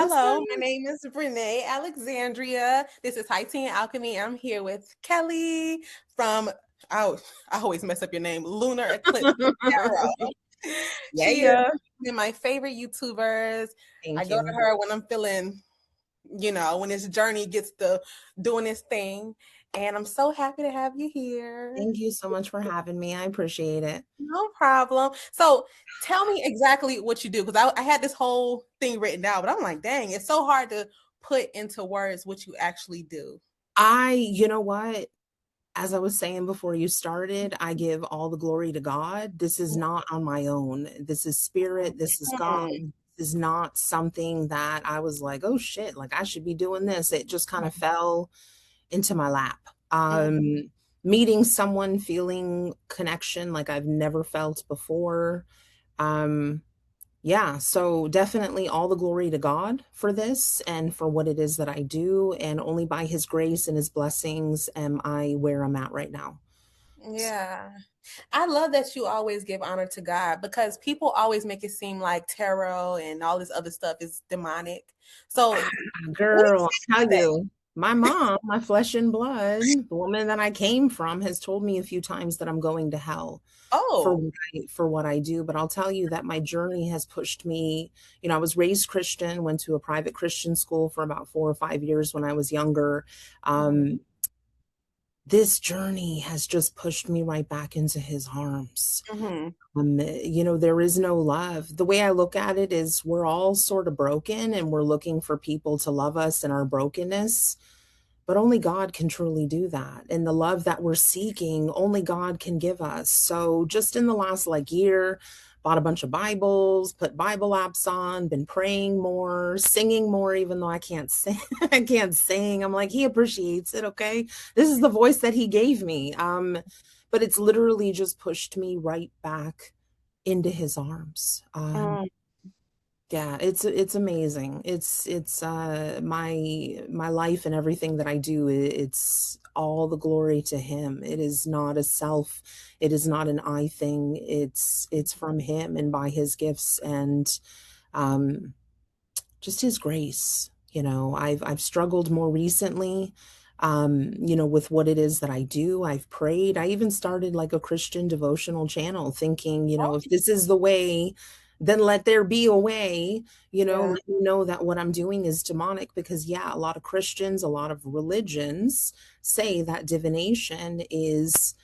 What's Hello, my up? name is Brenai Alexandria. This is Tea Alchemy. I'm here with Kelly from, oh, I always mess up your name, Lunar Eclipse Tarot. Yeah, She is yeah. one of my favorite YouTubers. I Thank go to you. her when I'm feeling, when this journey gets to doing this thing. And I'm so happy to have you here. Thank you so much for having me. I appreciate it. No problem. So tell me exactly what you do, because I had this whole thing written down, but I'm like, dang, it's so hard to put into words what you actually do. You know what? As I was saying before you started, I give all the glory to God. This is not on my own. This is spirit. This is God. Mhm. This is not something that I was like, oh shit, like I should be doing this. It just kind of fell into my lap. Mhm. Meeting someone, feeling connection like I've never felt before. Um, Yeah, so definitely all the glory to God for this and for what it is that I do. And only by his grace and his blessings am I where I'm at right now. Yeah. I love that you always give honor to God, because people always make it seem like tarot and all this other stuff is demonic. So, what do you Girl, say I tell about that? you, my mom, my flesh and blood, the woman that I came from, has told me a few times that I'm going to hell for Oh, for what I do. But I'll tell you that my journey has pushed me. I was raised Christian, went to a private Christian school for about 4 or 5 years when I was younger. mhm. This journey has just pushed me right back into his arms. Mhm. There is no love. The way I look at it is we're all sort of broken and we're looking for people to love us in our brokenness, but only God can truly do that. And the love that we're seeking, only God can give us. So just in the last year, bought a bunch of Bibles, put Bible apps on, been praying more, singing more, even though I can't sing. I can't sing. I'm like, he appreciates it. Okay. This is the voice that he gave me. But it's literally just pushed me right back into his arms. Mm. Yeah, it's amazing. It's my life and everything that I do, it's all the glory to him. It is not a self, it is not an I thing. It's from him and by his gifts and um just his grace. I've struggled more recently with what it is that I do. I've prayed. I even started like a Christian devotional channel thinking, if this is the way, then let there be a way, Yeah. let me know that what I'm doing is demonic because yeah, a lot of Christians, a lot of religions say that divination is,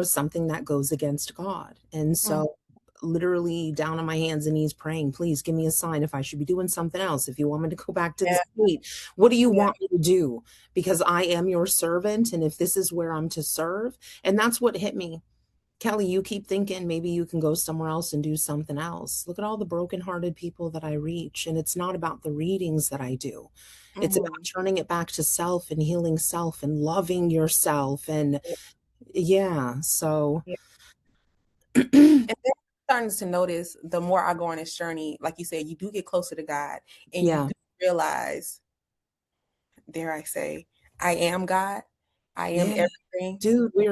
something that goes against God. And Mm. so literally down on my hands and knees praying, please give me a sign if I should be doing something else. If you want me to go back to the Yeah. state, what do you Yeah. want me to do? Because I am your servant. And if this is where I'm to serve, and that's what hit me. Kelly, you keep thinking maybe you can go somewhere else and do something else. Look at all the brokenhearted people that I reach. And it's not about the readings that I do. It's about Mhm. turning it back to self and healing self and loving yourself. And yeah, so Yeah. And then I'm starting to notice the more I go on this journey, like you said, you do get closer to God and you yeah. do realize, dare I say, I am God. I am Yeah. everything. Dude, we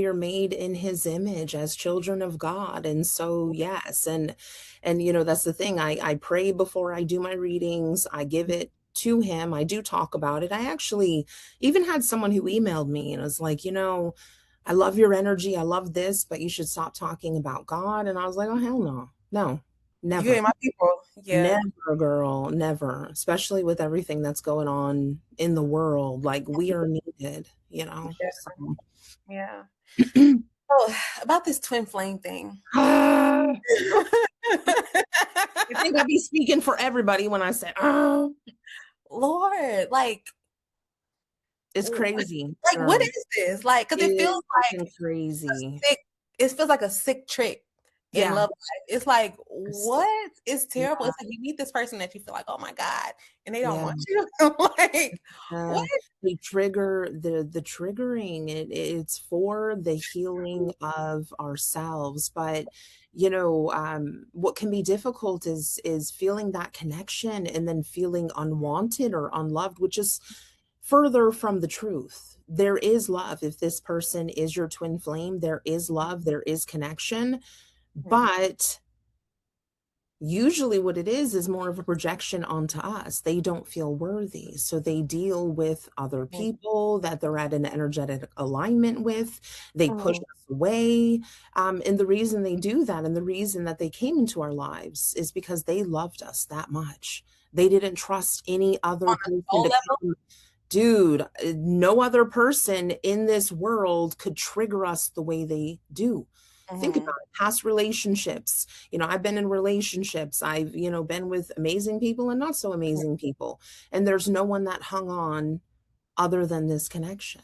are made in his image as children of God. And so yes, and that's the thing. I pray before I do my readings. I give it to him. I do talk about it. I actually even had someone who emailed me and was like, I love your energy. I love this, but you should stop talking about God. And I was like, oh hell no. No, You never. ain't my people. Yeah. Never, girl, never. Especially with everything that's going on in the world. Like we are needed, Yeah. So. Yeah. Oh, about this twin flame thing. I think I'd be speaking for everybody when I say, oh, Lord, it's crazy, what girl. is this? Like, because It it feels is like fucking crazy. sick. It feels like a sick trick in Yeah. love life. It's like, It's- what? It's terrible. Yeah. It's like you meet this person that you feel like, oh my God, and they don't Yeah. want you. Like, what? They trigger the triggering it's for the healing of ourselves, but what can be difficult is feeling that connection and then feeling unwanted or unloved, which is further from the truth. There is love. If this person is your twin flame, there is love, there is connection, Mhm. but usually what it is more of a projection onto us. They don't feel worthy. So they deal with other people that they're at an energetic alignment with. They push Mm-hmm. us away. And the reason they do that and the reason that they came into our lives is because they loved us that much. They didn't trust any other On a person soul to level. come. Dude, no other person in this world could trigger us the way they do. Think about Mm-hmm. it. Past relationships. I've been in relationships. I've, been with amazing people and not so amazing people. And there's no one that hung on other than this connection.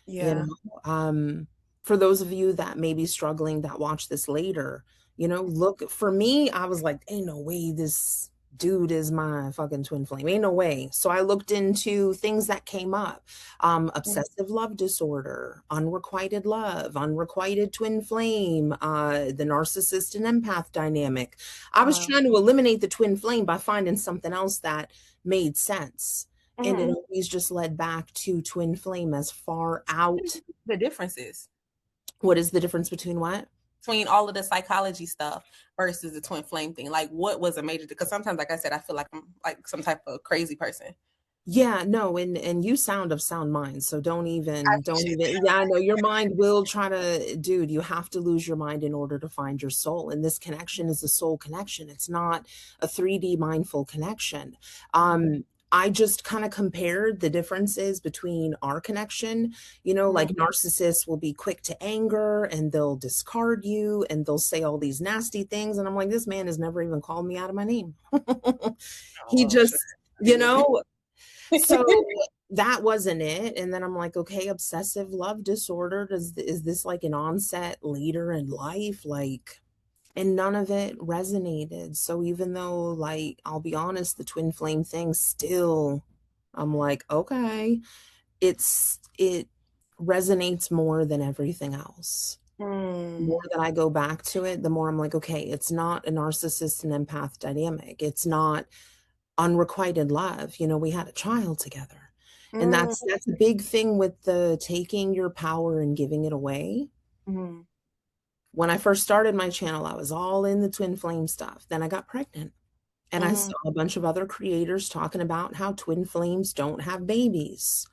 You Yeah. know, for those of you that may be struggling that watch this later, look, for me, I was like, ain't no way this dude is my fucking twin flame. Ain't no way. So I looked into things that came up. Obsessive love disorder, unrequited love, unrequited twin flame, the narcissist and empath dynamic. I was Wow. trying to eliminate the twin flame by finding something else that made sense. And it Mm-hmm. always just led back to twin flame as far out. The differences What is the difference between what? between all of the psychology stuff versus the twin flame thing. Like, what was a major? Because sometimes, like I said, I feel like I'm like some type of crazy person. Yeah, no, and you sound of sound mind, so I don't appreciate even, yeah, I know your mind will try to, dude, you have to lose your mind in order to find your soul. And this connection is a soul connection. It's not a 3D mindful connection. that. I just kind of compared the differences between our connection. Mm-hmm. Like narcissists will be quick to anger and they'll discard you and they'll say all these nasty things. And I'm like, this man has never even called me out of my name. Oh, He well, sure. just, He you would be. know, so that wasn't it. And then I'm like, okay, obsessive love disorder. Is this like an onset later in life? Like, and none of it resonated. So even though, like, I'll be honest, the twin flame thing still, I'm like, okay, it resonates more than everything else. The Mm, more that I go back to it, the more I'm like, okay, it's not a narcissist and empath dynamic. It's not unrequited love. We had a child together. And mm, that's a big thing with the taking your power and giving it away. mm, When I first started my channel, I was all in the twin flame stuff. Then I got pregnant and I mm, saw a bunch of other creators talking about how twin flames don't have babies.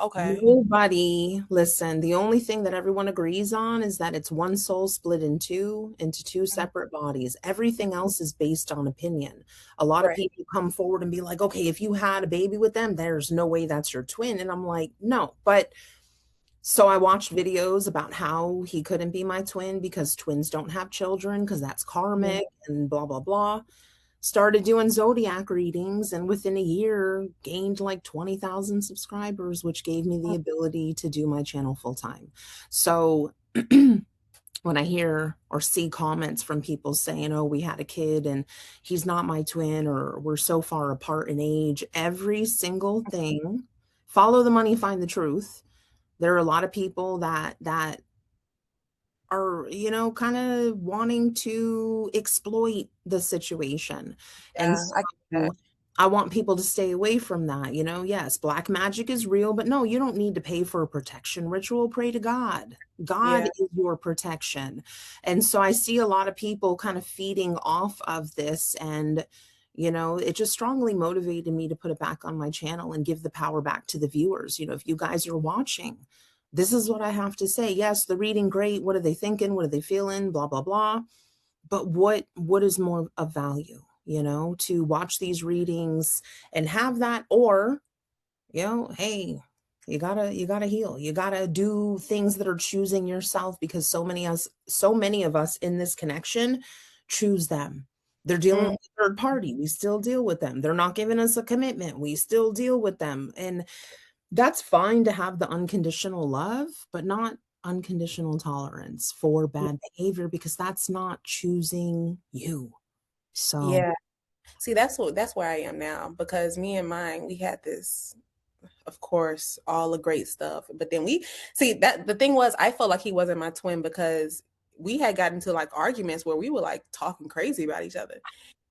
okay. Nobody, listen, the only thing that everyone agrees on is that it's one soul split into two Mm, separate bodies. Everything else is based on opinion. A lot of right. people come forward and be like, okay, if you had a baby with them, there's no way that's your twin. And I'm like, no. But so I watched videos about how he couldn't be my twin because twins don't have children because that's Mm, karmic and blah, blah, blah. Started doing zodiac readings and within a year gained like 20,000 subscribers, which gave me the ability to do my channel full time. So when I hear or see comments from people saying, oh, we had a kid and he's not my twin, or we're so far apart in age, every single thing, follow the money, find the truth. There are a lot of people that are, kind of wanting to exploit the situation. And yeah, I get that. so I want people to stay away from that. Yes, black magic is real, but no, you don't need to pay for a protection ritual. Pray to God. God Yeah. is your protection. And so I see a lot of people kind of feeding off of this. And, it just strongly motivated me to put it back on my channel and give the power back to the viewers. If you guys are watching, this is what I have to say. Yes, the reading, great. What are they thinking? What are they feeling? Blah, blah, blah. But what is more of value, to watch these readings and have that, or, hey, you gotta heal. You gotta do things that are choosing yourself, because so many of us in this connection choose them. They're dealing Mm, with a third party. We still deal with them. They're not giving us a commitment. We still deal with them. And that's fine to have the unconditional love, but not unconditional tolerance for bad behavior, because that's not choosing you. So, yeah. See, that's where I am now because me and mine, we had this, of course, all the great stuff. But then we see that the thing was, I felt like he wasn't my twin because we had gotten into like arguments where we were like talking crazy about each other.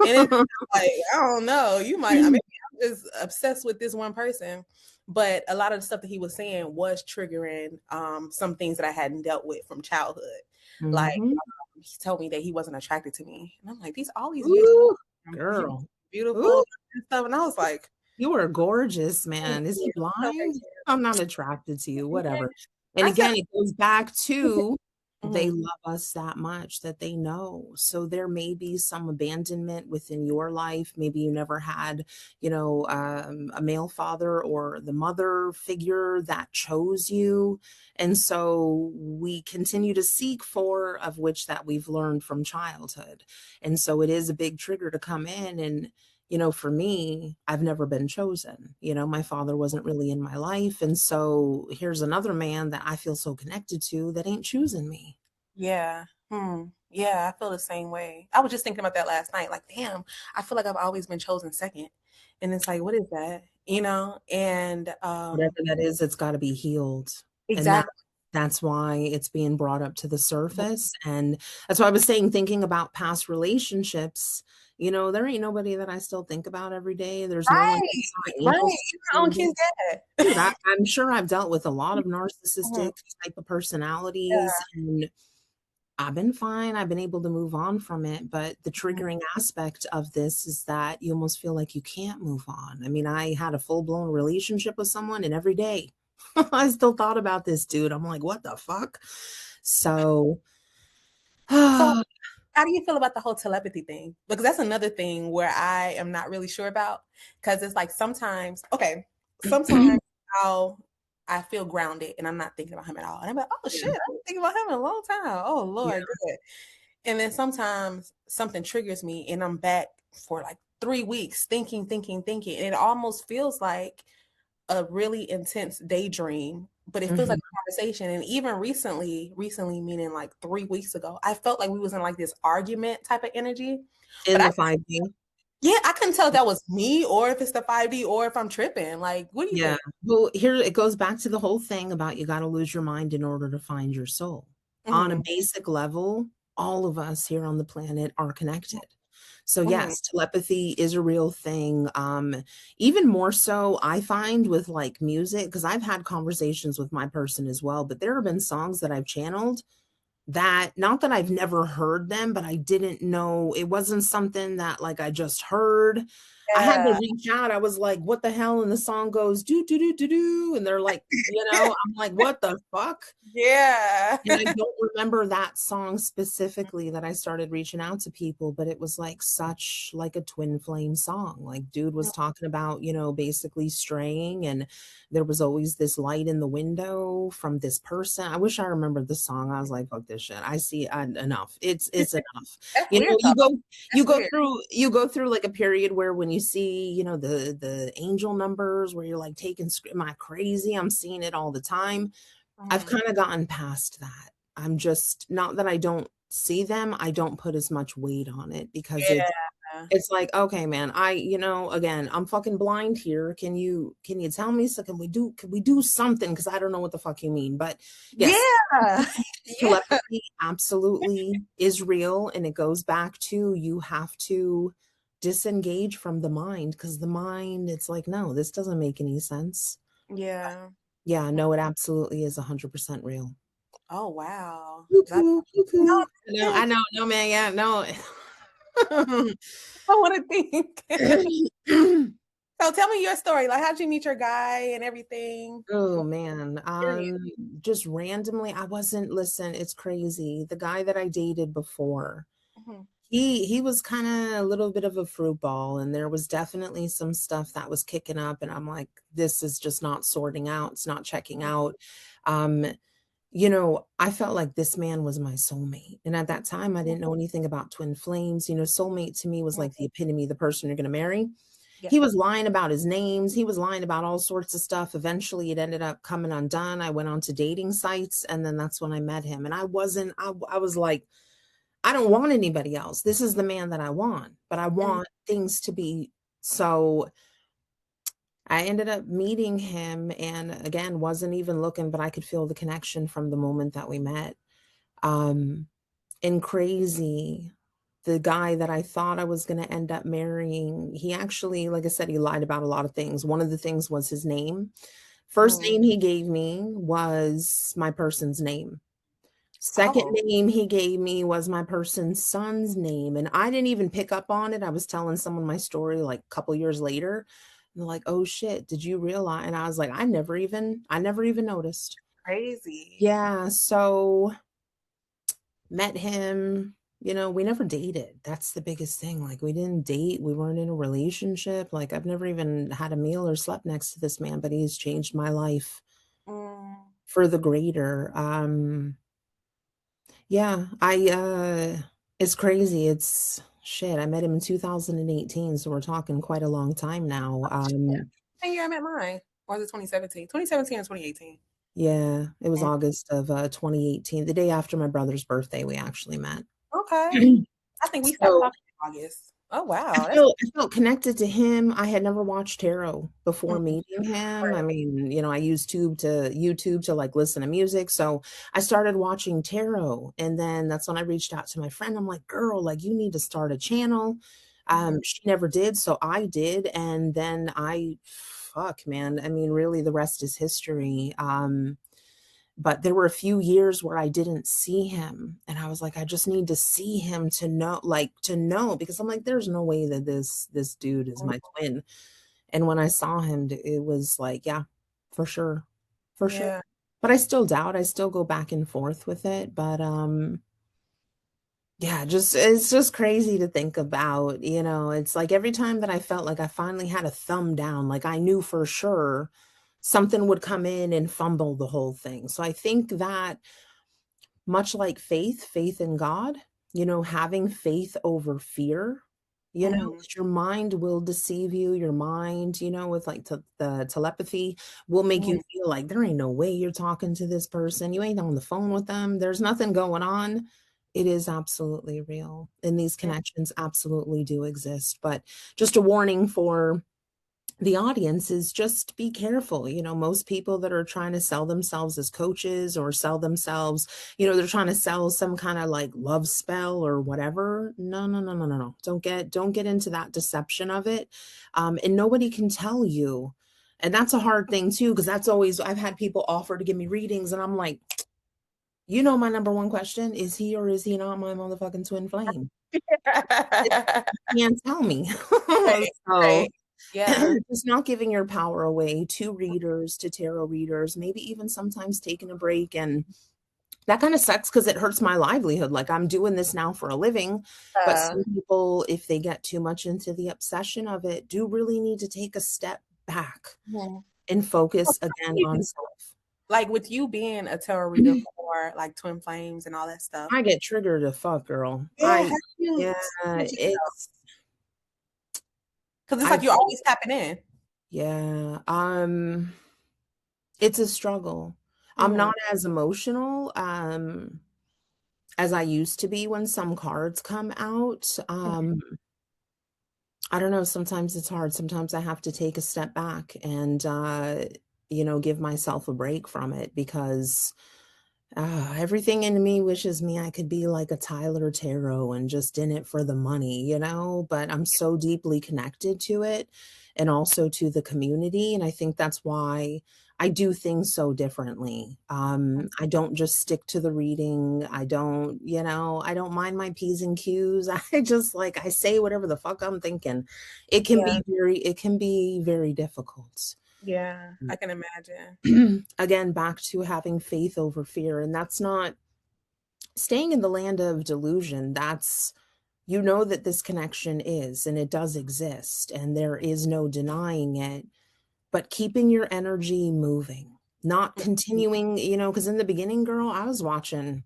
And it's like, I don't know, maybe I'm just obsessed with this one person. But a lot of the stuff that he was saying was triggering some things that I hadn't dealt with from childhood. Like mhm. he told me that he wasn't attracted to me. And I'm like, all these beautiful, Ooh, beautiful, girl. beautiful Ooh, and stuff. And I was like, you are gorgeous, thank man. Is he you. So thank blind? I'm not attracted to you, you. Yeah. whatever. And I said, again, it goes back to they mhm. love us that much that they know. So there may be some abandonment within your life. Maybe you never had, a male father or the mother figure that chose you. And so we continue to seek for of which that we've learned from childhood. And so it is a big trigger to come in and for me, I've never been chosen. My father wasn't really in my life. And so here's another man that I feel so connected to that ain't choosing me. Yeah. Yeah, I feel the same way. I was just thinking about that last night. Like, damn, I feel like I've always been chosen second. And it's like, what is that? And Whatever that is, it's got to be healed. And exactly. that's why it's being brought up to the surface. And that's why I was saying, thinking about past relationships, there ain't nobody that I still think about every day. There's no one Right. that's my Right. angel Even my own sister. kid's Dude, dad. I'm sure I've dealt with a lot of Mhm. narcissistic type of personalities, Yeah. and I've been fine. I've been able to move on from it. But the Mhm. triggering aspect of this is that you almost feel like you can't move on. I mean, I had a full blown relationship with someone, and every day I still thought about this dude. I'm like, what the fuck? So, So yeah. how do you feel about the whole telepathy thing? Because that's another thing where I am not really sure about. Because it's like sometimes I'll I feel grounded and I'm not thinking about him at all. And I'm like, oh shit, I've been thinking about him in a long time. Oh Yeah. Lord, good. And then sometimes something triggers me and I'm back for like 3 weeks thinking, thinking, thinking. And it almost feels like a really intense daydream, but it feels like Mhm. a conversation. And even recently meaning like 3 weeks ago, I felt like we was in like this argument type of energy. But In the 5D. yeah, I couldn't tell if that was me or if it's the 5D or if I'm tripping. Like, what do you Yeah. think? Well, here it goes back to the whole thing about you got to lose your mind in order to find your soul. On a Hmm. basic level, all of us here on the planet are connected. So Hmm. yes, telepathy is a real thing. Even more so, I find with like music, because I've had conversations with my person as well, but there have been songs that I've channeled that not that I've never heard them, but I didn't know it wasn't something that like I just heard. I had to Yeah. reach out. I was like, what the hell? And the song goes do do do do do. And they're like, I'm like, what the fuck? Yeah. And I don't remember that song specifically that I started reaching out to people, but it was like such like a twin flame song. Like dude was talking about, basically straying, and there was always this light in the window from this person. I wish I remembered the song. I was like, fuck this shit. I see enough. It's enough. That's You know, weird though. you That's go weird. through you go through like a period where when you see, the angel numbers where you're like taking am I crazy? I'm seeing it all the time. I've Mhm. kind of gotten past that. I'm just not that I don't see them, I don't put as much weight on it because Yeah. it's like, okay, man, again, I'm fucking blind here. Can you tell me so can we do something? Because I don't know what the fuck you mean. But yes, Yeah. Yeah. telepathy absolutely is real, and it goes back to you have to disengage from the mind because the mind, it's like, no, this doesn't make any sense. Yeah. Yeah, no, it absolutely is 100% real. Oh wow. That Cuckoo, no, cuckoo. I know, no, man, yeah, no. I want to think. So tell me your story. Like, how'd you meet your guy and everything? Oh man, Period. just randomly, listen, it's crazy. The guy that I dated before, Mhm. he was kind of a little bit of a fruit ball, and there was definitely some stuff that was kicking up, and I'm like, this is just not sorting out, it's not checking out. Um, I felt like this man was my soulmate. And at that time, I didn't know anything about twin flames. Soulmate to me was Mhm. like the epitome of the person you're going to marry. Yeah. He was lying about his names. He was lying about all sorts of stuff. Eventually, it ended up coming undone. I went on to dating sites, and then that's when I met him. And I was like, I don't want anybody else. This is the man that I want, but I Mhm. want things to be so. I ended up meeting him and again wasn't even looking, but I could feel the connection from the moment that we met. Um, and crazy, the guy that I thought I was going to end up marrying, he actually, like I said, he lied about a lot of things. One of the things was his name. First Mhm. name he gave me was my person's name. Second Oh, name he gave me was my person's son's name, and I didn't even pick up on it. I was telling someone my story like a couple years later. And they're like, "Oh shit, did you realize?" And I was like, I never even noticed." crazy. Yeah, so met him, we never dated. That's the biggest thing. Like we didn't date, we weren't in a relationship. Like I've never even had a meal or slept next to this man, but he's changed my life Mm. for the greater. Yeah, it's crazy. It's shit. I met him in 2018, so we're talking quite a long time now. Same year I met mine. Or was it 2017? 2017 or 2018? Yeah, it was Mm. August of 2018, the day after my brother's birthday we actually met. Okay. I think we stopped So talking in August. Oh I wow, that's felt I felt connected to him. I had never watched tarot before mm, meeting him. I right. mean, I use YouTube to like listen to music. So I started watching tarot, and then that's when I reached out to my friend. I'm like, "Girl, like you need to start a channel." Mhm. She never did, so I did, and then fuck, man. I mean, really, the rest is history. But there were a few years where I didn't see him, and I was like, I just need to see him to know, because I'm like, there's no way that this dude is my twin. And when I saw him, it was like, yeah, for sure, for sure. Yeah. But I still doubt. I still go back and forth with it. But yeah, just it's just crazy to think about. It's like every time that I felt like I finally had a thumb down, like I knew for sure something would come in and fumble the whole thing. So I think that much like faith in God, having faith over fear, Mhm. 'cause your mind will deceive you. Your mind, with like the telepathy, will make you Mhm. feel like there ain't no way you're talking to this person. You ain't on the phone with them. There's nothing going on. It is absolutely real. And these Mm. connections absolutely do exist. But just a warning for the audience is just be careful. Most people that are trying to sell themselves as coaches or sell themselves, they're trying to sell some kind of like love spell or whatever. No, no, no, no, no, no. Don't get into that deception of it. And nobody can tell you. And that's a hard thing too, because that's always, I've had people offer to give me readings, and I'm like, my number one question is he or is he not my motherfucking twin flame? You can't tell me. Right, So right. Yeah. just not giving your power away to readers, to tarot readers, maybe even sometimes taking a break. And that kind of sucks because it hurts my livelihood. Like I'm doing this now for a living, but Uh, some people, if they get too much into the obsession of it, do really need to take a step back mhm. and focus again on self. Like with you being a tarot reader for like twin flames and all that stuff. I get triggered to fuck, girl. Yeah, how do Yeah, you it's, because it's I, like you're always tapping in. yeah, it's a struggle. I'm Mhm. not as emotional. As I used to be when some cards come out. I don't know, sometimes it's hard. Sometimes I have to take a step back and give myself a break from it, because everything in me wishes me I could be like a Tyler Tarot and just in it for the money, but I'm so deeply connected to it and also to the community. And I think that's why I do things so differently. I don't just stick to the reading. I don't mind my P's and Q's. I just like, I say whatever the fuck I'm thinking. Yeah, It can be very difficult. yeah, I can imagine. Again, back to having faith over fear. And that's not staying in the land of delusion. That's, that this connection is, and it does exist, and there is no denying it, but keeping your energy moving, not Mhm. continuing, because in the beginning, girl, I was watching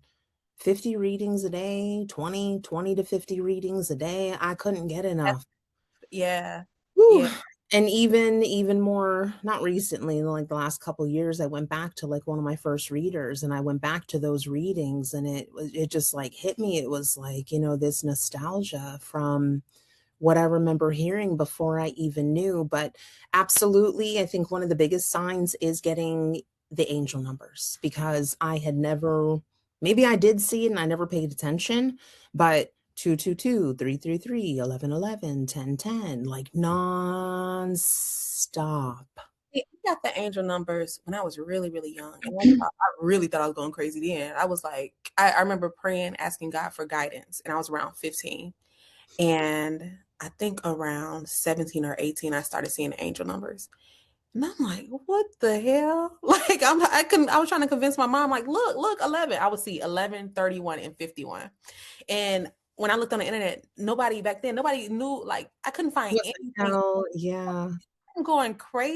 50 readings a day, 20 to 50 readings a day. I couldn't get That's, enough. yeah, Whew. yeah. And even more, not recently, like the last couple years, I went back to like one of my first readers, and I went back to those readings, and it just like hit me. It was like, this nostalgia from what I remember hearing before I even knew. But absolutely, I think one of the biggest signs is getting the angel numbers, because I had never, maybe I did see it and I never paid attention, but 222, 333, 1111, 1010, like nonstop. got the angel numbers when I was really, really young. And I really thought I was going crazy then. I was like, I remember praying, asking God for guidance, and I was around 15. And I think around 17 or 18, I started seeing the angel numbers. And I'm like, what the hell? Like I was trying to convince my mom, like, look, 11. I would see 11, 31, and 51. And when I looked on the internet, nobody back then, nobody knew, like, I couldn't find What the anything. hell? Yeah. I'm going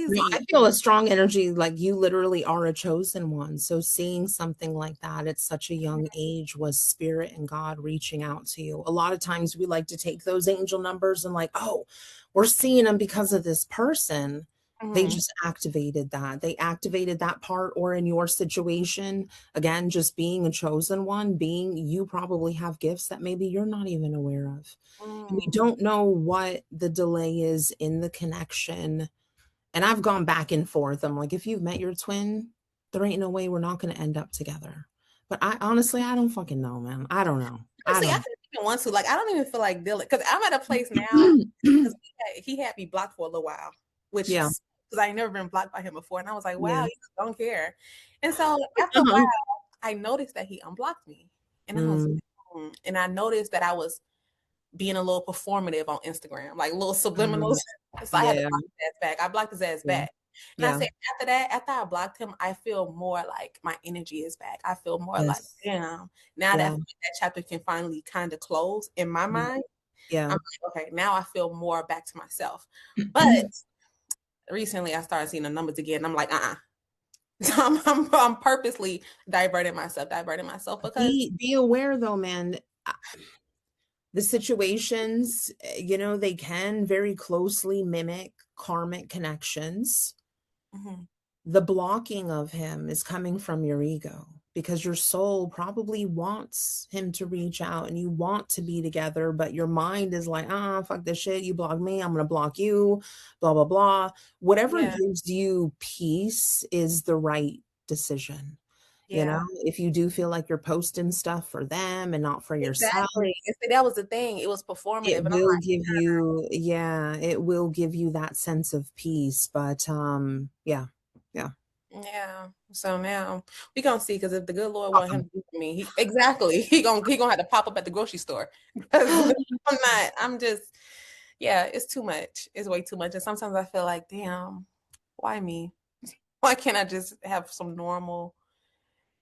No, I crazy. feel a strong energy, like you literally are a chosen one. So seeing something like that at such a young age was spirit and God reaching out to you. A lot of times we like to take those angel numbers and like, oh, we're seeing them because of this person. They Mhm. just activated that. They activated that part, or in your situation, again, just being a chosen one, being you probably have gifts that maybe you're not even aware of. And we Mm. don't know what the delay is in the connection, and I've gone back and forth. I'm like, if you've met your twin, there ain't no way we're not going to end up together. But I honestly, I don't fucking know, man. I don't know. I Honestly, I don't. didn't even want to. Like, I don't even feel like dealing because I'm at a place now because he had me blocked for a little while, which Yeah. because I ain't never been blocked by him before, and I was like, wow, Yeah. you just don't care. And so after a while, Uh-huh. I noticed that he unblocked me, and I was, Mm, and I noticed that I was being a little performative on Instagram, like little subliminals. mm, So I had to yeah. block his ass back. I blocked his ass Yeah. back. And I Yeah. said, after that, after I blocked him, I feel more like my energy is back. I feel more like, Yes. damn, now Yeah. that chapter can finally kind of close in my Mm, mind, I'm yeah. like, okay, now I feel more back to myself. But recently I started seeing the numbers again. I'm like, So I'm purposely diverting myself because Be aware though, man. The situations, they can very closely mimic karmic connections. mhm, The blocking of him is coming from your ego because your soul probably wants him to reach out and you want to be together, but your mind is like, fuck this shit. You block me, I'm going to block you, blah, blah, blah. Whatever yeah, gives you peace is the right decision. yeah. If you do feel like you're posting stuff for them and not for yourself, Exactly. And see, that was the thing. It was performative. it And I'm will like, give you, yeah, it will give you that sense of peace. But yeah, yeah. yeah. So now we gonna see because if the good Lord want him to do for me, exactly, he gonna have to pop up at the grocery store because I'm not. I'm just, yeah, it's too much. It's way too much. And sometimes I feel like, damn, why me? Why can't I just have some normal,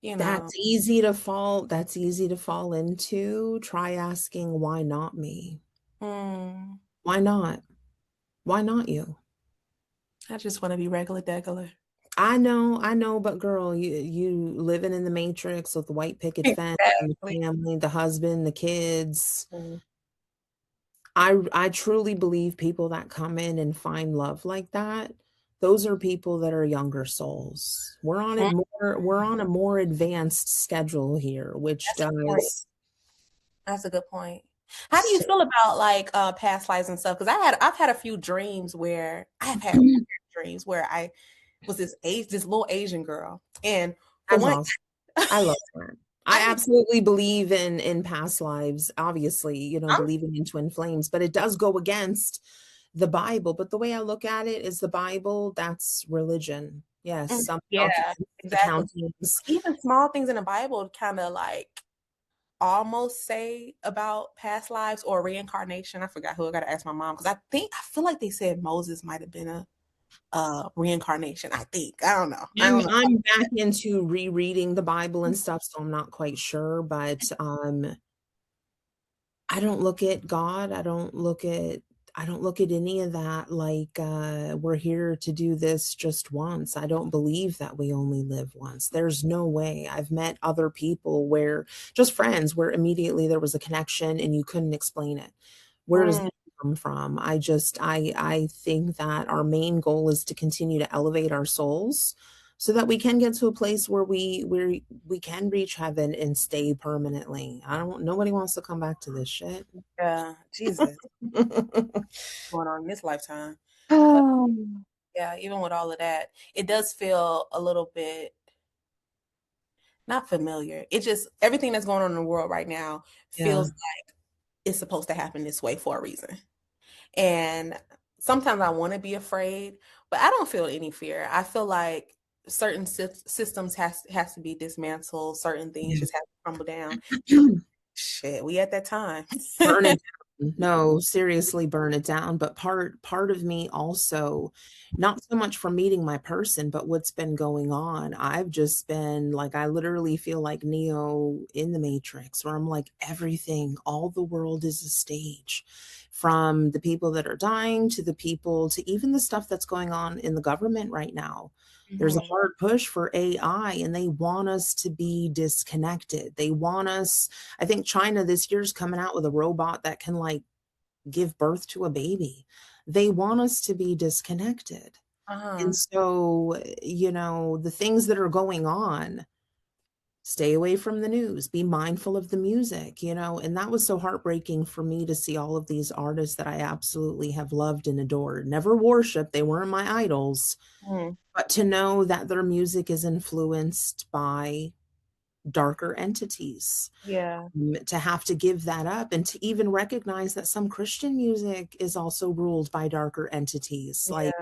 you know? That's easy to fall into. Try asking, why not me? Hmm, Why not? Why not you? I just want to be regular degular. I know, but girl, you living in the matrix with the white picket fence and Exactly. the family, the husband, the kids. Mm. I truly believe people that come in and find love like that, those are people that are younger souls. We're on a more advanced schedule here, which That's a good point. does That's a good point. How do you feel about like past lives and stuff? Because I've had a few dreams where I have had weird dreams where I was this little Asian girl, and for that's one, awesome. I love that. I I absolutely believe in past lives, obviously, I'm believing in twin flames, but it does go against the Bible. But the way I look at it is the Bible, that's religion. Yes, some yeah, exactly. accountings. Even small things in the Bible kind of like almost say about past lives or reincarnation. I forgot who. I got to ask my mom because I feel like they said Moses might have been a reincarnation. I think I don't know. I don't know. I'm back into rereading the Bible and stuff, so I'm not quite sure, but I don't look at God. I don't look at any of that like we're here to do this just once. I don't believe that we only live once. There's no way. I've met other people where just friends where immediately there was a connection and you couldn't explain it. Where does Mm, that come from? I think that our main goal is to continue to elevate our souls so that we can get to a place where we can reach heaven and stay permanently. I don't Nobody wants to come back to this shit. yeah, Jesus, going on in this lifetime. But Oh, yeah, even with all of that, it does feel a little bit not familiar. It just everything that's going on in the world right now yeah. feels like it's supposed to happen this way for a reason. And sometimes I want to be afraid, but I don't feel any fear. I feel like certain systems has to be dismantled, certain things just have to crumble down. Shit, we at that time. Burn it down. No, seriously, burn it down. But part of me also, not so much from meeting my person, but what's been going on. I've just been like, I literally feel like Neo in the Matrix, where I'm like, everything, all the world is a stage. From the people that are dying to the people to even the stuff that's going on in the government right now. There's a Mhm. hard push for AI, and they want us to be disconnected. They want us, I think China this year's coming out with a robot that can like give birth to a baby. They want us to be disconnected. And Uh-huh. so, the things that are going on, stay away from the news, be mindful of the music, and that was so heartbreaking for me to see all of these artists that I absolutely have loved and adored. Never worshiped, they weren't my idols, Mhm. but to know that their music is influenced by darker entities, Yeah. to have to give that up and to even recognize that some Christian music is also ruled by darker entities. Like,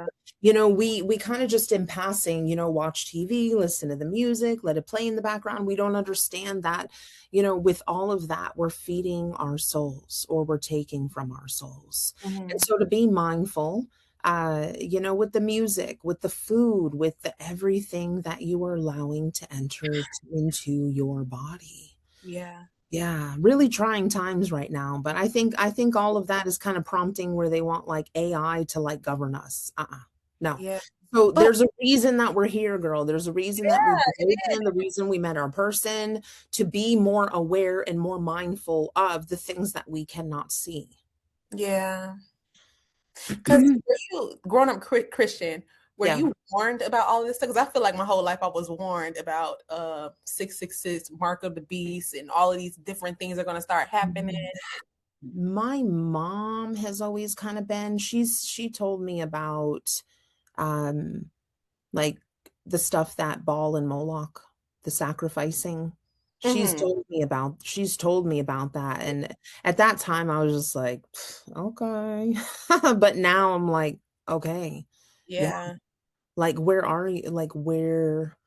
Yeah. we kind of just in passing, watch TV, listen to the music, let it play in the background. We don't understand that, with all of that, we're feeding our souls or we're taking from our souls. And Mhm. so to be mindful, with the music, with the food, with the everything that you are allowing to enter into your body. Yeah. Yeah, really trying times right now, but I think all of that is kind of prompting where they want like AI to like govern us. No. Yeah. So But there's a reason that we're here, girl. There's a reason that we yeah, it awaken, the is. reason we met our person, to be more aware and more mindful of the things that we cannot see. Yeah. Because were you growing up Christian, were Yeah. you warned about all this stuff? Because I feel like my whole life I was warned about 666, Mark of the Beast, and all of these different things are gonna start happening. My mom has always kind of been, she told me about um like the stuff that Baal and Moloch, the sacrificing. Hmm. She's told me about that. And at that time I was just like, okay. But now I'm like, okay. Yeah. Yeah. Like where are you? Like where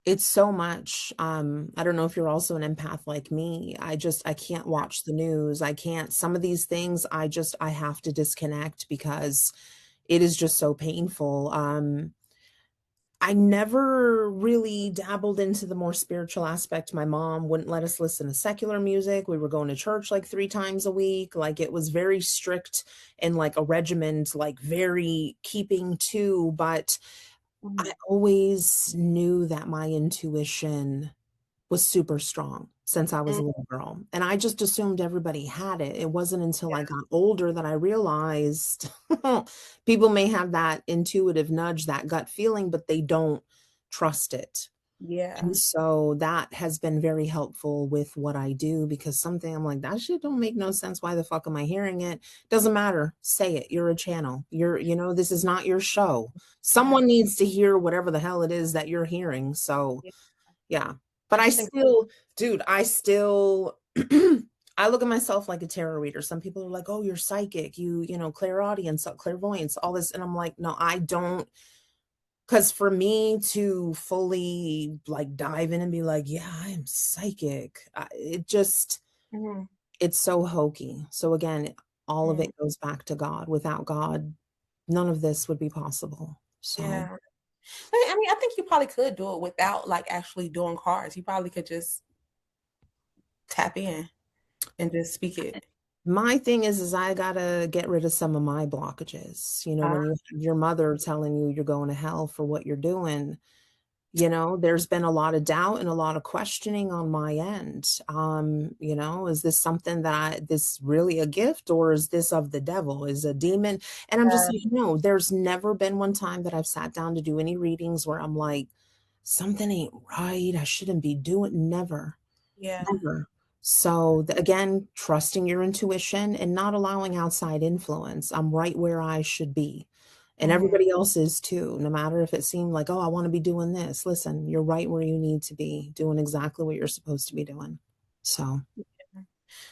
it's so much. I don't know if you're also an empath like me. I can't watch the news. I can't, some of these things I have to disconnect because it is just so painful. I never really dabbled into the more spiritual aspect. My mom wouldn't let us listen to secular music. We were going to church like 3 times a week. Like it was very strict and like a regiment, like very keeping to, but I Mhm. always knew that my intuition was super strong since I was Mm. a little girl. And I just assumed everybody had it. It wasn't until I Yeah. got older that I realized people may have that intuitive nudge, that gut feeling, but they don't trust it. And Yeah. so that has been very helpful with what I do because something I'm like, that shit don't make no sense. Why the fuck am I hearing it? Doesn't matter. Say it. You're a channel. This is not your show. Yeah. Someone needs to hear whatever the hell it is that you're hearing. So Yeah. yeah. But I I think. still, dude, I look at myself like a tarot reader. Some people are like, oh, you're psychic, clairaudience, clairvoyance, all this. And I'm like, no, I don't. Because for me to fully like dive in and be like, yeah, I am psychic, Mhm. it's so hokey. So again, all of Mhm. it goes back to God. Without God, none of this would be possible. So Yeah. I mean, I think you probably could do it without like actually doing cards. You probably could just tap in and just speak it. my thing is I gotta get rid of some of my blockages. Uh, When you have your mother telling you you're going to hell for what you're doing, there's been a lot of doubt and a lot of questioning on my end. Is this something this really a gift or is this of the devil? Is a demon? And I'm just like, no, there's never been one time that I've sat down to do any readings where I'm like, something ain't right. I shouldn't be doing. Never. yeah. Never. So again, trusting your intuition and not allowing outside influence. I'm right where I should be. And Mhm. everybody else is too, no matter if it seemed like, oh, I want to be doing this. Listen, you're right where you need to be, doing exactly what you're supposed to be doing. So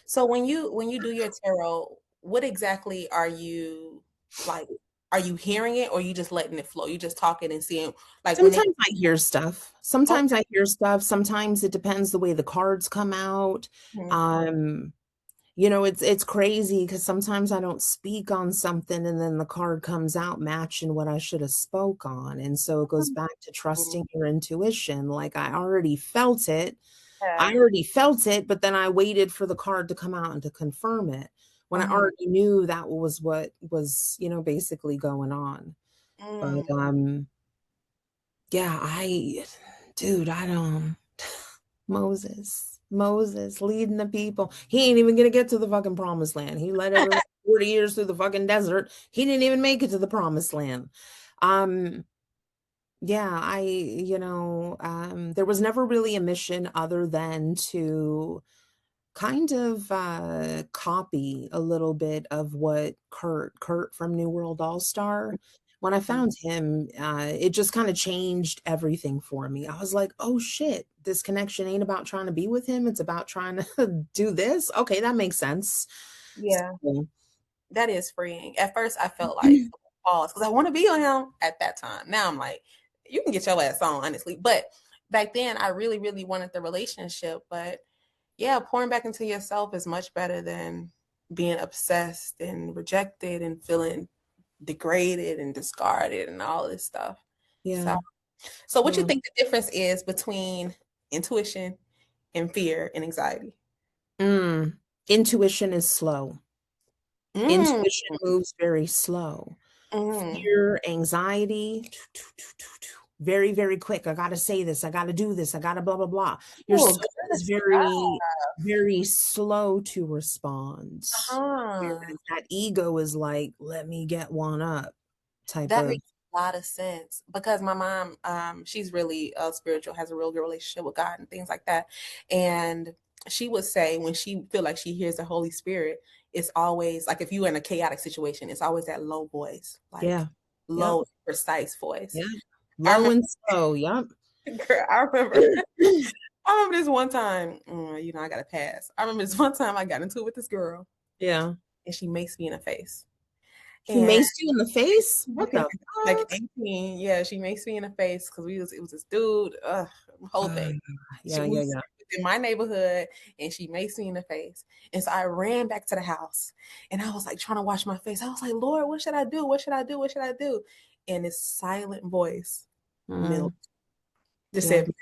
So when you do your tarot, what exactly are you? Like, are you hearing it or you just letting it flow? You just talking and seeing like when they Sometimes I hear stuff. Sometimes I hear stuff. Sometimes it depends the way the cards come out. okay. Um, it's crazy because sometimes I don't speak on something and then the card comes out matching what I should have spoke on. And so it goes back to Mhm. trusting your intuition. Like I already felt it. I Yeah. already felt it, but then I waited for the card to come out and to confirm it when I Mhm. already knew that was what was, basically going on. But Mm. yeah, dude, I don't. Moses leading the people. He ain't even gonna get to the fucking promised land. He led everyone 40 years through the fucking desert. He didn't even make it to the promised land. Um, yeah, there was never really a mission other than to kind of copy a little bit of what Kurt from New World All Star. When I Mhm. found him, it just kind of changed everything for me. I was like, oh shit, this connection ain't about trying to be with him. It's about trying to do this. Okay, that makes sense. Yeah, So, that is freeing. At first, I felt like pause because I want to be on him at that time. Now I'm like, you can get your ass on, honestly. But back then, I really, really wanted the relationship. But yeah, pouring back into yourself is much better than being obsessed and rejected and feeling degraded and discarded and all this stuff. So, yeah, so what you yeah. think the difference is between intuition and fear and anxiety? Mm. Intuition is slow. Mm, Intuition moves very slow. mm. Fear, anxiety, very, very quick. I got to say this. I got to do this. I got to blah, blah, blah. Your Oh, soul good is stuff. very, very slow to respond. Uh-huh. Whereas that ego is like, let me get one up type That of, makes a lot of sense because my mom, she's really spiritual, has a real good relationship with God and things like that. And she would say when she feel like she hears the Holy Spirit, it's always like if you're in a chaotic situation, it's always that low voice, like yeah, yep, low, precise voice. yeah. I Low remember, and slow. Yep. girl, I remember this one time, I got to pass. I remember this one time I got into it with this girl Yeah. and she makes me in the face. She And maced you in the face? What the like fuck? 18, yeah, she makes me in the face because it was this dude, whole Uh, thing. yeah, We yeah, was yeah. in my neighborhood and she makes me in the face. And so I ran back to the house and I was like trying to wash my face. I was like, Lord, what should I do? What should I do? What should I do? And this silent voice, milk, Mm, just yeah. said milk.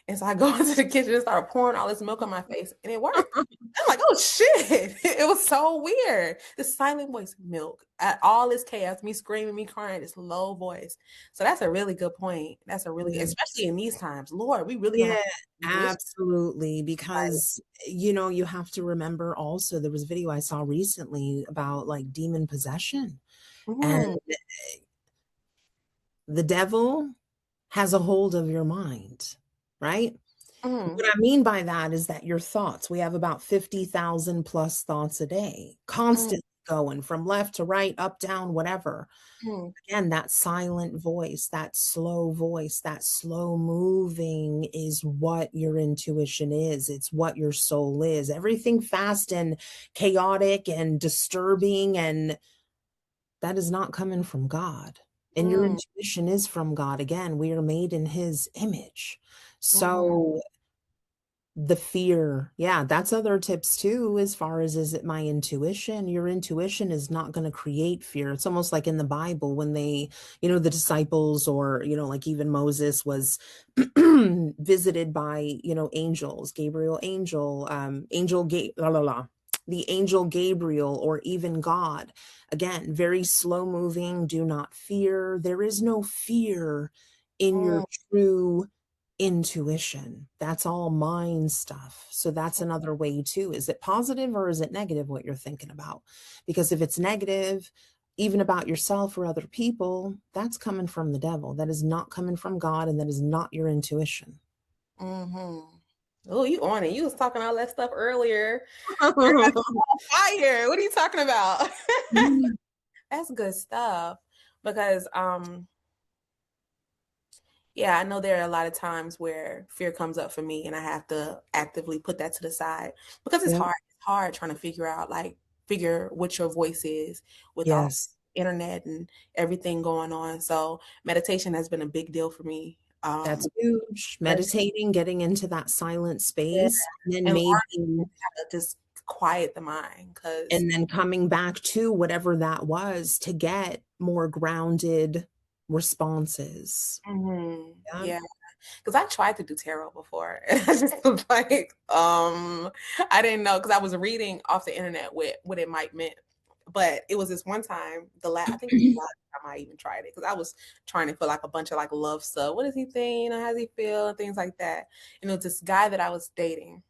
And so I go into the kitchen and start pouring all this milk on my face and it worked. I'm like, oh shit. It was so weird. The silent voice, milk. At all this chaos, me screaming, me crying, this low voice. So that's a really good point. That's a really, Yeah. especially in these times. Lord, we really gonna Yeah, have to intuition. absolutely. Like, Because, you have to remember also there was a video I saw recently about like demon possession. And mm, the devil has a hold of your mind, right? mm, What I mean by that is that your thoughts, we have about 50,000 plus thoughts a day, mm, constantly going from left to right, up, down, whatever. mm, Again, that silent voice, that slow moving is what your intuition is. It's what your soul is. Everything fast and chaotic and disturbing, and that is not coming from God. And your mm, intuition is from God. Again, we are made in his image. mm, So the fear, yeah, that's other tips too, as far as is it my intuition? Your intuition is not going to create fear. It's almost like in the Bible when they, the disciples or, like even Moses was visited by, angels, Gabriel angel, la la la, the angel Gabriel, or even God. Again, very slow moving, do not fear. There is no fear in your mm, true intuition. That's all mind stuff. So that's another way too. Is it positive or is it negative what you're thinking about? Because if it's negative, even about yourself or other people, that's coming from the devil. That is not coming from God, and that is not your intuition. mm-hmm. Oh, you on it. You was talking all that stuff earlier. Girl, fire. What are you talking about? That's good stuff. Because yeah, I know there are a lot of times where fear comes up for me and I have to actively put that to the side because it's Yeah. hard. It's hard trying to figure out figure what your voice is with all Yes. internet and everything going on. So meditation has been a big deal for me. That's huge. That's Meditating, getting into that silent yeah, space, and learning how to just quiet the mind because and then coming back to whatever that was to get more grounded responses. Yeah. yeah, because I tried to do tarot before, and I just was like, I didn't know because I was reading off the internet what it might meant, but it was this one time I think it was the last time I even tried it because I was trying to feel like a bunch of like love stuff. What does he think? You know, how does he feel? And things like that. And it was this guy that I was dating.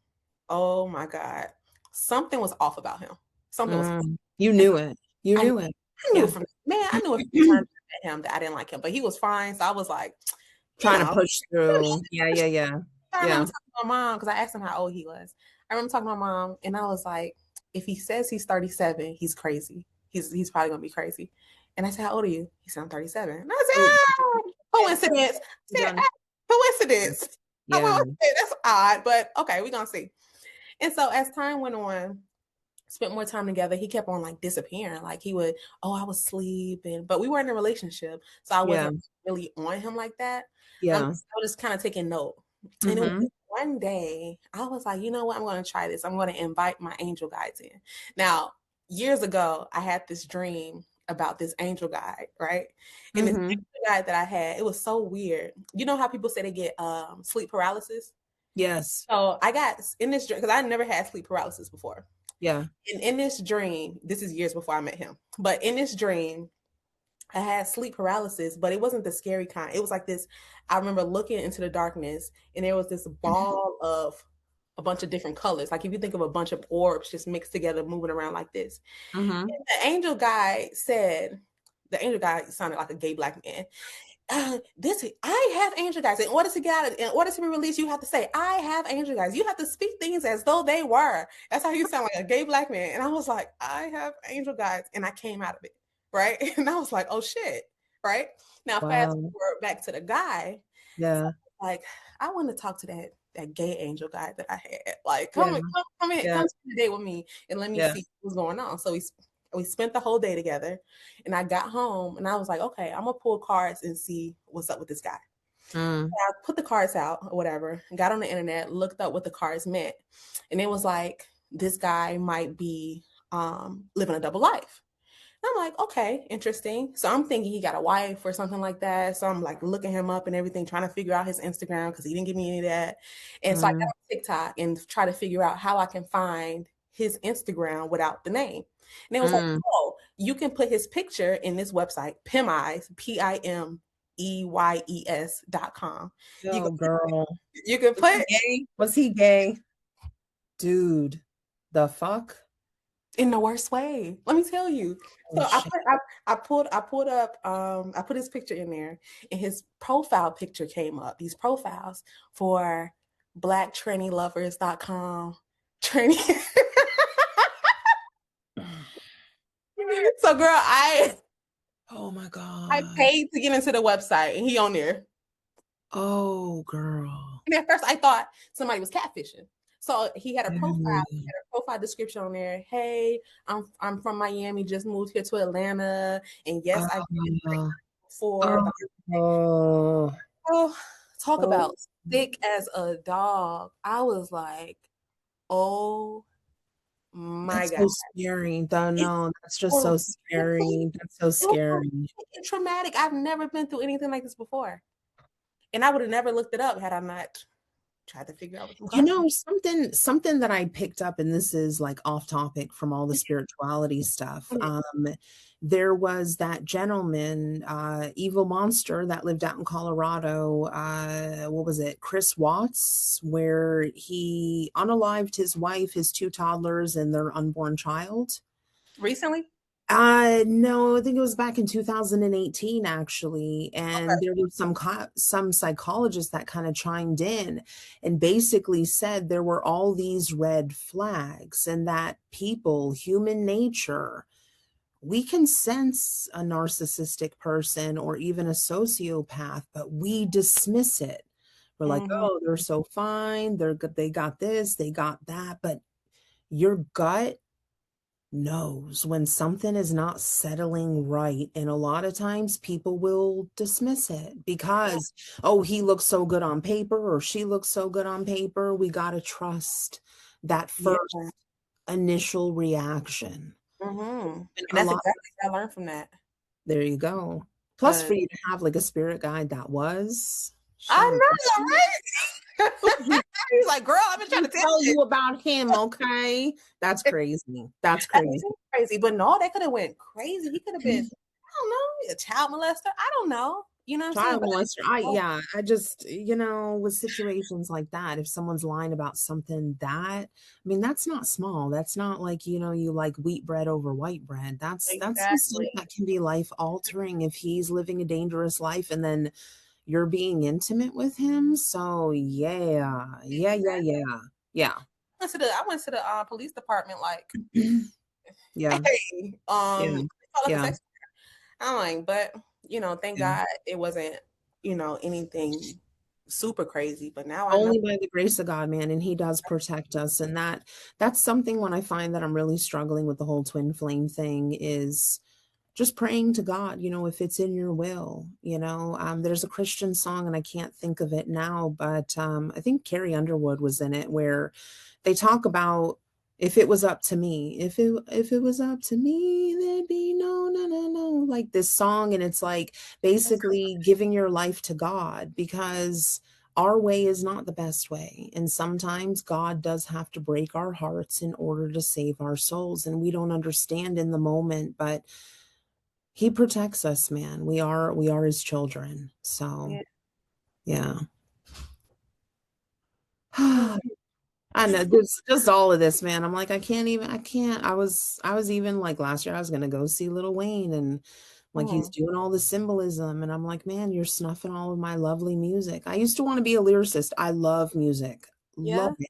Oh my God, something was off about him. Something was, You and knew it. You I, knew it. I knew Yeah. from man, I knew it from the time I met him that I didn't like him, but he was fine. So I was like, you Trying to know. push through. Yeah, yeah, yeah. I Yeah. remember talking to my mom because I asked him how old he was. I remember talking to my mom, and I was like, if he says he's 37, he's crazy. He's probably gonna be crazy. And I said, how old are you? He said, I'm 37. And I said, Oh, coincidence. I said, done. coincidence. I Yeah. went, okay, that's odd, but okay, we're gonna see. And so as time went on, spent more time together, he kept on like disappearing. Like he would, oh, I was sleeping, but we weren't in a relationship, so I Yeah. wasn't really on him like that. Yeah. I was just kind of taking note. And it was Mm-hmm. one day I was like, you know what? I'm going to try this. I'm going to invite my angel guides in. Now, years ago, I had this dream about this angel guide, right? And this Mm-hmm. angel guide that I had, it was so weird. You know how people say they get sleep paralysis? Yes. So I got in this dream because I never had sleep paralysis before. Yeah. And in this dream, this is years before I met him, but in this dream, I had sleep paralysis, but it wasn't the scary kind. It was like this. I remember looking into the darkness, and there was this ball of a bunch of different colors. Like if you think of a bunch of orbs just mixed together, moving around like this. Mm-hmm. And the angel guy sounded like a gay black man. This I have angel guys. In order to be released, you have to say, I have angel guys. You have to speak things as though they were. That's how you sound like a gay black man. And I was like, I have angel guides. And I came out of it. Right. And I was like, oh shit. Right. Now fast Wow. forward back to the guy. So Yeah. like, I want to talk to that gay angel guy that I had. Like, Yeah. come in, Yeah. come spend the day with me and let me Yeah. see what's going on. So we spent the whole day together, and I got home and I was like, okay, I'm gonna pull cards and see what's up with this guy. Mm. I put the cards out or whatever, got on the internet, looked up what the cards meant, and it was like this guy might be living a double life. And I'm like, okay, interesting. So I'm thinking he got a wife or something like that. So I'm like looking him up and everything, trying to figure out his Instagram because he didn't give me any of that. And so I got Mm. on TikTok and try to figure out how I can find his Instagram without the name. And it was like, Mm. oh, you can put his picture in this website, PIMEYES, PIMEYES.com. You Yo, can girl. you can Was he put gay? Was he gay? Dude, the fuck? in the worst way. Let me tell you. So Oh shit. I put his picture in there and his profile picture came up. These profiles for blacktrannylovers.com. Tranny. So girl, Oh my I God. paid to get into the website and he on there. Oh, girl. And at first I thought somebody was catfishing. So he had a profile, he Dude. had a profile description on there. Hey, I'm from Miami, just moved here to Atlanta. And yes, I've been Oh, before, oh, but oh, oh, talk oh. about thick as a dog. I was like, oh my That's God. so scary. No, It's no, that's just so horrific. scary. That's so It was scary. horrific and traumatic. I've never been through anything like this before. And I would have never looked it up had I not tried to figure out what the You cards know, something that I picked up, and this is like off topic from all the spirituality stuff. were. There was that gentleman, evil monster that lived out in Colorado. What was it? Chris Watts, where he unalived his wife, his two toddlers, and their unborn child. Recently? No, I think it was back in 2018 actually, Okay. and there were some psychologists that kind of chimed in and basically said there were all these red flags and that people, human nature, we can sense a narcissistic person or even a sociopath, but we dismiss it. We're like, Mm-hmm. "Oh, they're so fine. They're good. They got this, they got that." But your gut knows when something is not settling right. And a lot of times people will dismiss it because, oh, he looks so good on paper or she looks so good on paper. We got to trust that Yeah. first initial reaction. And And a that's lot, exactly what I learned from that. there you go. Plus, for 'Cause you to have like a spirit guide that was, I shoot, know, right? He's like, girl, I've been trying to tell tell you. you about him, okay? That's crazy. That's That crazy. is crazy. But no, they could have went crazy. He could have been, I don't know, a child molester. I don't know. You know what I'm saying? Child But molester. oh, I just, with situations like that, if someone's lying about something that, I mean, that's not small. That's not like, you like wheat bread over white bread. That's some stuff exactly. that can be life altering if he's living a dangerous life and then you're being intimate with him. So yeah, yeah, yeah, Exactly. yeah, yeah, I went to the police department like, yeah, hey, yeah, call up a yeah. sex. I'm like, but thank Yeah. God it wasn't, anything super crazy. But now I know. Only by the grace of God, man, and he does protect us. And that's something when I find that I'm really struggling with the whole twin flame thing is just praying to God, if it's in your will, there's a Christian song and I can't think of it now, but I think Carrie Underwood was in it where they talk about if it was up to me, if it was up to me, there'd be no, like this song. And it's like basically giving your life to God because our way is not the best way. And sometimes God does have to break our hearts in order to save our souls. And we don't understand in the moment, but he protects us, man. We are his children. So Yeah. yeah. Oh, I know there's just all of this, man. I'm like, I can't. I was even like last year I was gonna go see Lil Wayne and like he's mhm. doing all the symbolism and I'm like, man, you're snuffing all of my lovely music. I used to want to be a lyricist. I love music. Love Yeah. it.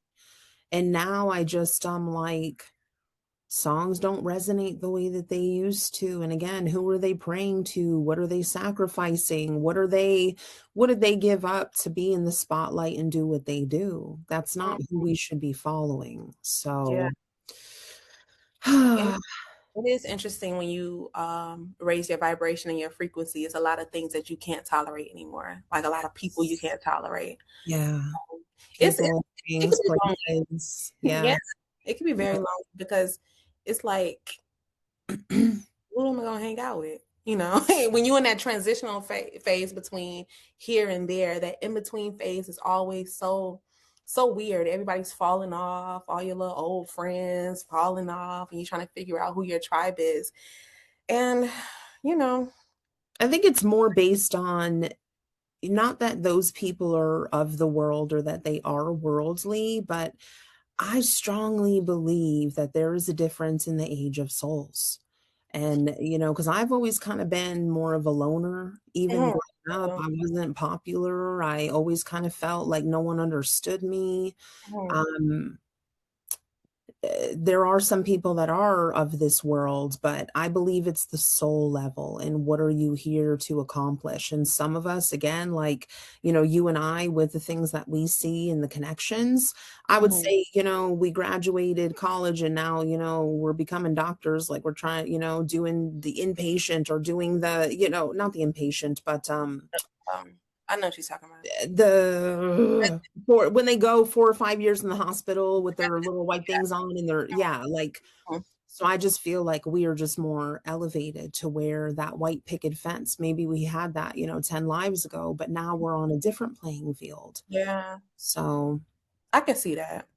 And now I'm like songs don't resonate the way that they used to. And again, who are they praying to? What are they sacrificing? What did they give up to be in the spotlight and do what they do? That's not who Mhm. we should be following. Yeah. So And yeah, it is interesting when you raise your vibration and your frequency. It's a lot of things that you can't tolerate anymore. Like a lot of people you can't tolerate. It's it, people, it could things, be places. long. Yeah. Yeah, it could be very long because it's like, who am I gonna hang out with? When you're in that transitional phase between here and there, that in between phase is always so weird. Everybody's falling off, all your little old friends falling off, and you're trying to figure out who your tribe is. And you know, I think it's more based on not that those people are of the world or that they are worldly, but I strongly believe that there is a difference in the age of souls. And, because I've always kind of been more of a loner, even mhm, growing up. I wasn't popular. I always kind of felt like no one understood me. mhm, Um, there are some people that are of this world, but I believe it's the soul level and what are you here to accomplish? And some of us, again, like, you and I, with the things that we see and the connections, I would mhm, say, we graduated college and now, we're becoming doctors, like we're trying, doing the inpatient or doing the, not the inpatient, but I know what she's talking about. the for when they go 4 or 5 years in the hospital with their little white things on and they're yeah like Mhm. so I just feel like we are just more elevated to where that white picket fence maybe we had that 10 lives ago but now we're on a different playing field Yeah, so I can see that.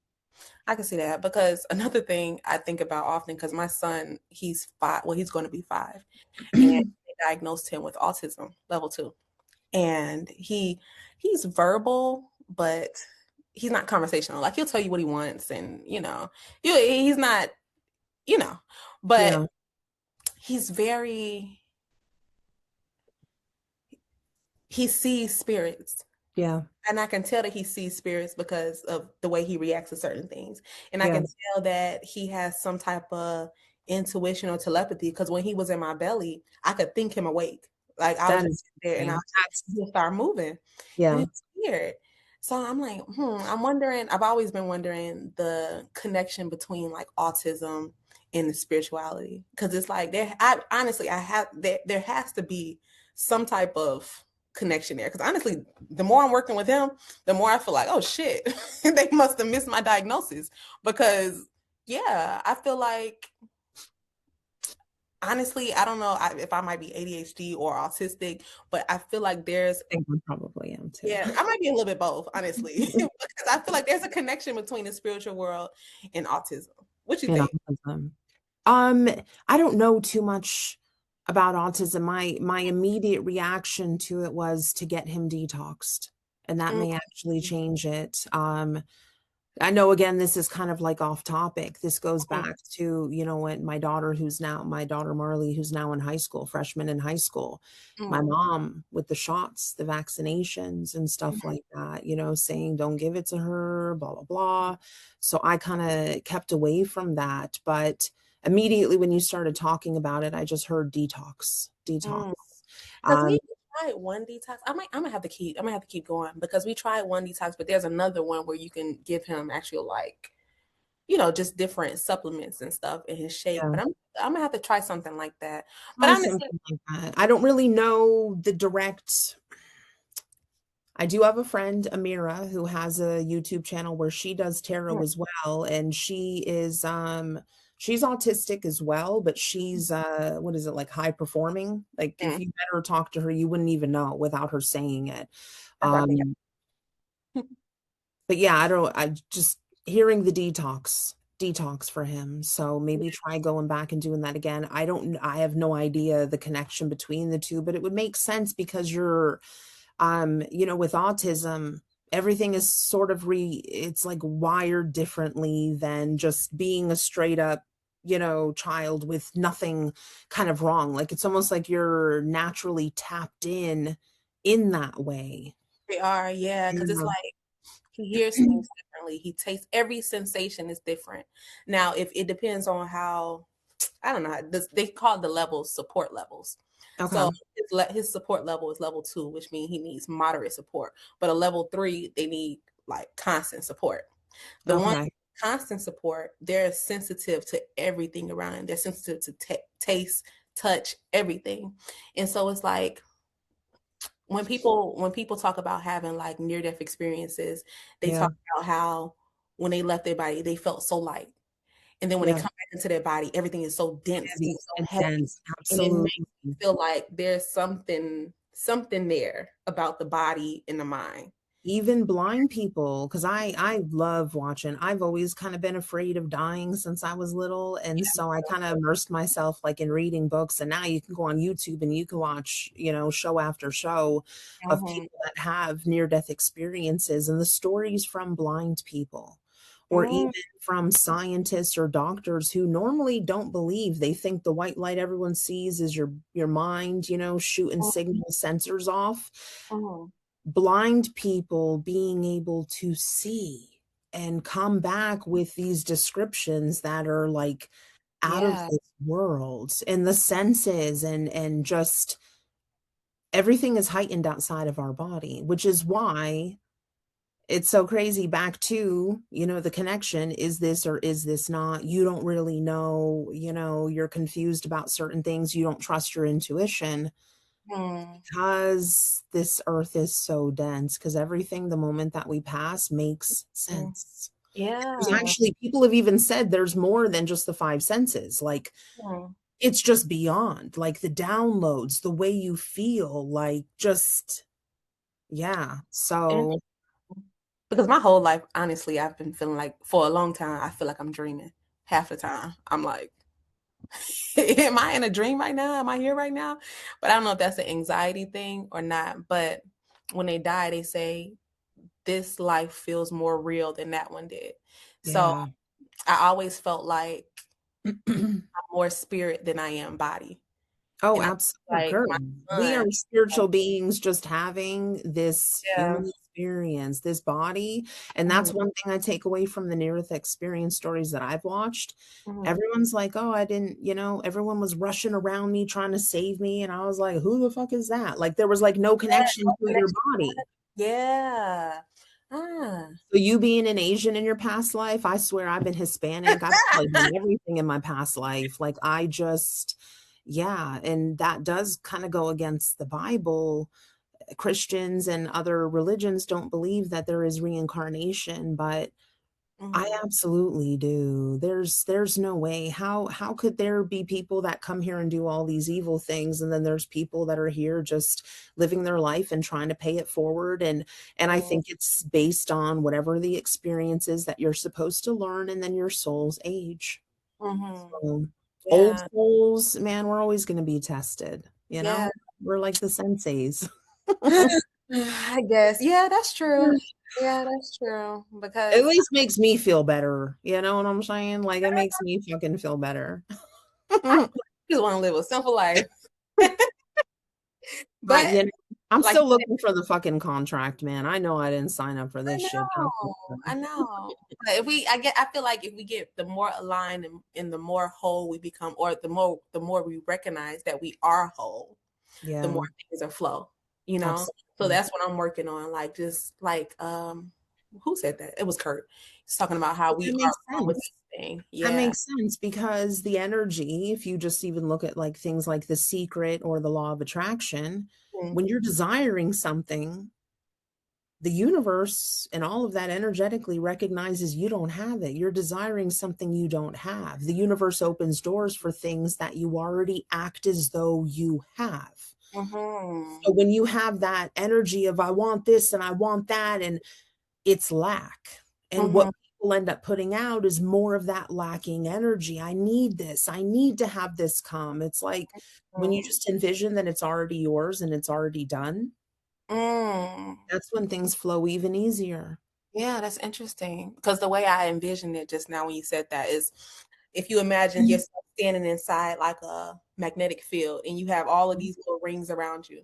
I can see that because another thing I think about often, because my son, he's 5. Well, he's going to be 5, and they diagnosed him with autism level 2. And he's verbal, but he's not conversational. Like he'll tell you what he wants, and he's not, but yeah, he's very he sees spirits. yeah, And I can tell that he sees spirits because of the way he reacts to certain things. And I yeah, can tell that he has some type of intuition or telepathy because when he was in my belly, I could think him awake. Like I was that just is there and I insane. was just, he'll start moving. And Yeah, it's weird. So I'm like, I'm wondering, I've always been wondering the connection between like autism in the spirituality, because it's like I honestly I have there has to be some type of connection there, because honestly the more I'm working with him, the more I feel like, oh shit, they must have missed my diagnosis, because yeah, I feel like honestly, I don't know if I might be ADHD or autistic, but I feel like there's, I think I probably am too. yeah, I might be a little bit both, honestly, because I feel like there's a connection between the spiritual world and autism. What you You know, think? um, I don't know too much about autism. My immediate reaction to it was to get him detoxed, and that Mm, may actually change it. I know again, this is kind of like off topic. This goes mm, back to, when my daughter Marley, who's now in high school, freshman in high school, my mm, mom with the shots, the vaccinations and stuff mm, like that, saying don't give it to her, blah, blah, blah. So I kind of kept away from that. But immediately when you started talking about it, I just heard detox, detox. mm. Because Um, we tried one detox. I'm gonna have to keep going, because we tried one detox, but there's another one where you can give him actual, like, just different supplements and stuff in his shake. yeah. But I'm gonna have to try something like that. But Try honestly, something like that. I don't really know the direct. I do have a friend, Amira, who has a YouTube channel where she does tarot mm, as well, and she's autistic as well, but she's what is it, like high performing? Like if mm, you met her, talk to her, you wouldn't even know without her saying it. I probably Um, but yeah, I just hearing the detox for him. So maybe try going back and doing that again. I have no idea the connection between the two, but it would make sense because with autism, everything is sort of it's like wired differently than just being a straight up, child with nothing kind of wrong. Like it's almost like you're naturally tapped in that way. they are, yeah, because it's Yeah. like he hears things differently. He tastes, every sensation is different. Now, if it depends on how, I don't know, they call it the levels, support levels. So Okay. his support level is level 2, which means he needs moderate support. But a level 3, they need like constant support. The one Okay. constant support, they're sensitive to everything around them. They're sensitive to taste, touch, everything. And so it's like, when people talk about having like near death experiences, they Yeah. talk about how when they left their body, they felt so light. And then when they Yeah. come back into their body, everything is so dense and Heavy, so heavy. intense. And it makes Absolutely. you feel like there's something there about the body and the mind. Even blind people, because I love watching. I've always kind of been afraid of dying since I was little, and so I kind of immersed myself like in reading books. And now you can go on YouTube and you can watch, show after show of Mhm. people that have near death experiences and the stories from blind people, or even Mm, from scientists or doctors who normally don't believe. They think the white light everyone sees is your mind, shooting signal sensors off. mhm. Blind people being able to see and come back with these descriptions that are like out of Yeah. this world, and the senses and just everything is heightened outside of our body, which is why it's so crazy. Back to, the connection, is this or is this not? You don't really know, you're confused about certain things, you don't trust your intuition Mm, because this earth is so dense, because everything, the moment that we pass, makes mm. sense. There's Yeah. actually, people have even said there's more than just the five senses. Like Mm. it's just beyond, like the downloads, the way you feel, like just, yeah. And So because my whole life, honestly, I've been feeling like, for a long time, I feel like I'm dreaming. Half the time, I'm like, am I in a dream right now? Am I here right now? But I don't know if that's an anxiety thing or not. But when they die, they say this life feels more real than that one did. So yeah. I always felt like I'm more spirit than I am body. Oh, And I absolutely, like girl. my We are son, like, spiritual beings just having this yeah. human experience, this body. And that's Mhm, one thing I take away from the near-death experience stories that I've watched. mhm. Everyone's like, oh, I didn't, everyone was rushing around me trying to save me. And I was like, who the fuck is that? Like there was like no Yeah, connection no to your connection. body. Yeah. Ah. So you being an Asian in your past life, I swear I've been Hispanic. I've probably been everything in my past life. Like I just, yeah, and that does kind of go against the Bible. Christians and other religions don't believe that there is reincarnation, but I Mhm. absolutely do. There's no way. How could there be people that come here and do all these evil things, and then there's people that are here just living their life and trying to pay it forward, and I Mhm. think it's based on whatever the experience is that you're supposed to learn and then your soul's age. Mhm. So old Yeah. souls, man, we're always going to be tested, you Yeah. know? We're like the senseis. I guess. Yeah, that's true. Yeah, that's true. At Because least makes me feel better. You know what I'm saying? Like it makes me fucking feel better. I just want to live a simple life. I, But you know, I'm like still you looking for the fucking contract, man. I know I didn't sign up for I this shit. That's for know, I sure. know. But I feel like if we get the more aligned and the more whole we become, or the more we recognize that we are whole, the more Yeah, things are flow, you know? So absolutely. that's what I'm working on. Like just like who said that? It was Kurt. He's talking about how But we that are makes one with sense. everything. That Yeah. makes sense because the energy, if you just even look at like things like The Secret or the Law of Attraction, Mm-hmm. when you're desiring something, the universe and all of that energetically recognizes you don't have it. You're desiring something you don't have. The universe opens doors for things that you already act as though you have. Mm-hmm. So when you have that energy of, I want this and I want that, and it's lack. And Mm-hmm. what people end up putting out is more of that lacking energy. I need this. I need to have this come. It's like when you just envision that it's already yours and it's already done, Mm. that's when things flow even easier. Yeah, that's interesting. Because the way I envisioned it just now when you said that is if you imagine yourself standing inside like a magnetic field and you have all of these little rings around you,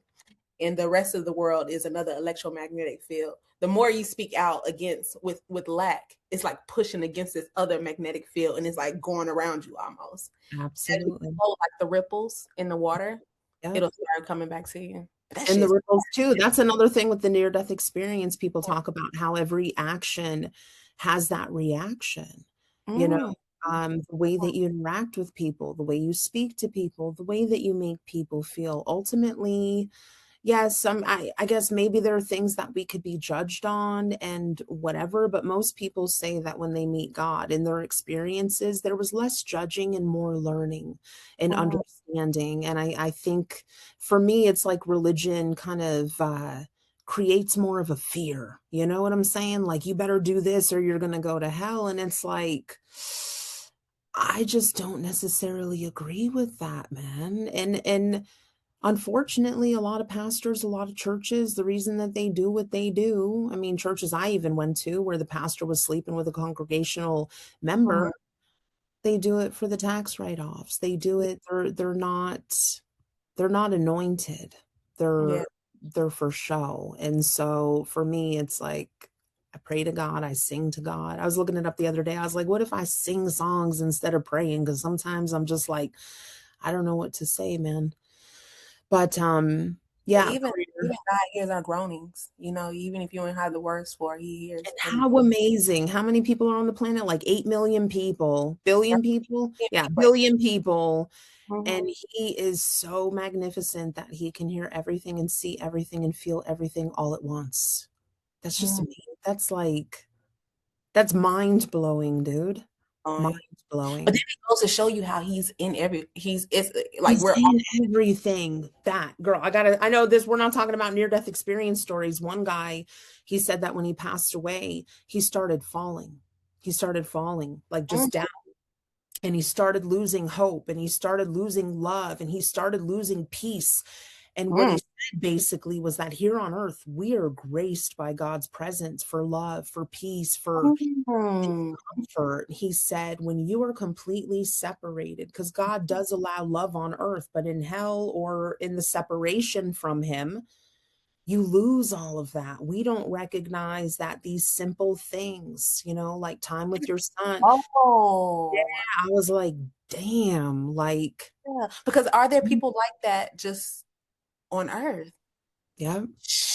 and the rest of the world is another electromagnetic field. The more you speak out against with lack, it's like pushing against this other magnetic field and it's like going around you almost. As you Absolutely. flow like the ripples in the water, Yep. it'll start coming back to you. That And the shit's ripples too. That's another thing with the near death experience. People talk about how every action has that reaction. You know, mm, the way that you interact with people, the way you speak to people, the way that you make people feel. Ultimately, yes, I guess maybe there are things that we could be judged on and whatever, but most people say that when they meet God in their experiences, there was less judging and more learning and mm, understanding. And I think for me, it's like religion kind of creates more of a fear. You know what I'm saying? Like, you better do this or you're going to go to hell. And it's like, I just don't necessarily agree with that, man. And unfortunately, a lot of pastors, a lot of churches, the reason that they do what they do, I mean, churches I even went to where the pastor was sleeping with a congregational member, mm. they do it for the tax write-offs. They do it, they're not anointed. Yeah. They're for show. And so for me, it's like I pray to God, I sing to God. I was looking it up the other day. I was like, what if I sing songs instead of praying? Because sometimes I'm just like, I don't know what to say, man. But But yeah, even prayer. God hears our groanings. Even if you don't have the words for it, He And hears every how amazing. How many people are on the planet? Like 8 million people, billion people? Yeah, people. billion people. And Mhm. he is so magnificent that he can hear everything and see everything and feel everything all at once. That's just Mhm. amazing. That's mind blowing, dude. Mind But then blowing. it goes to show you how He's in every. It's like He's we're all. in everything. That girl, I know this. We're not talking about near death experience stories. One guy, he said that when he passed away, he started falling. He started falling, like just down. Mhm. And he started losing hope and he started losing love and he started losing peace. And what he Mm. said basically was that here on earth, we are graced by God's presence for love, for peace, for Mhm. comfort. He said, when you are completely separated, because God does allow love on earth, but in hell or in the separation from Him, you lose all of that. We don't recognize that these simple things, like time with your son. Yeah, Oh, I was like, damn, yeah. Because are there people like that just on Earth? yeah,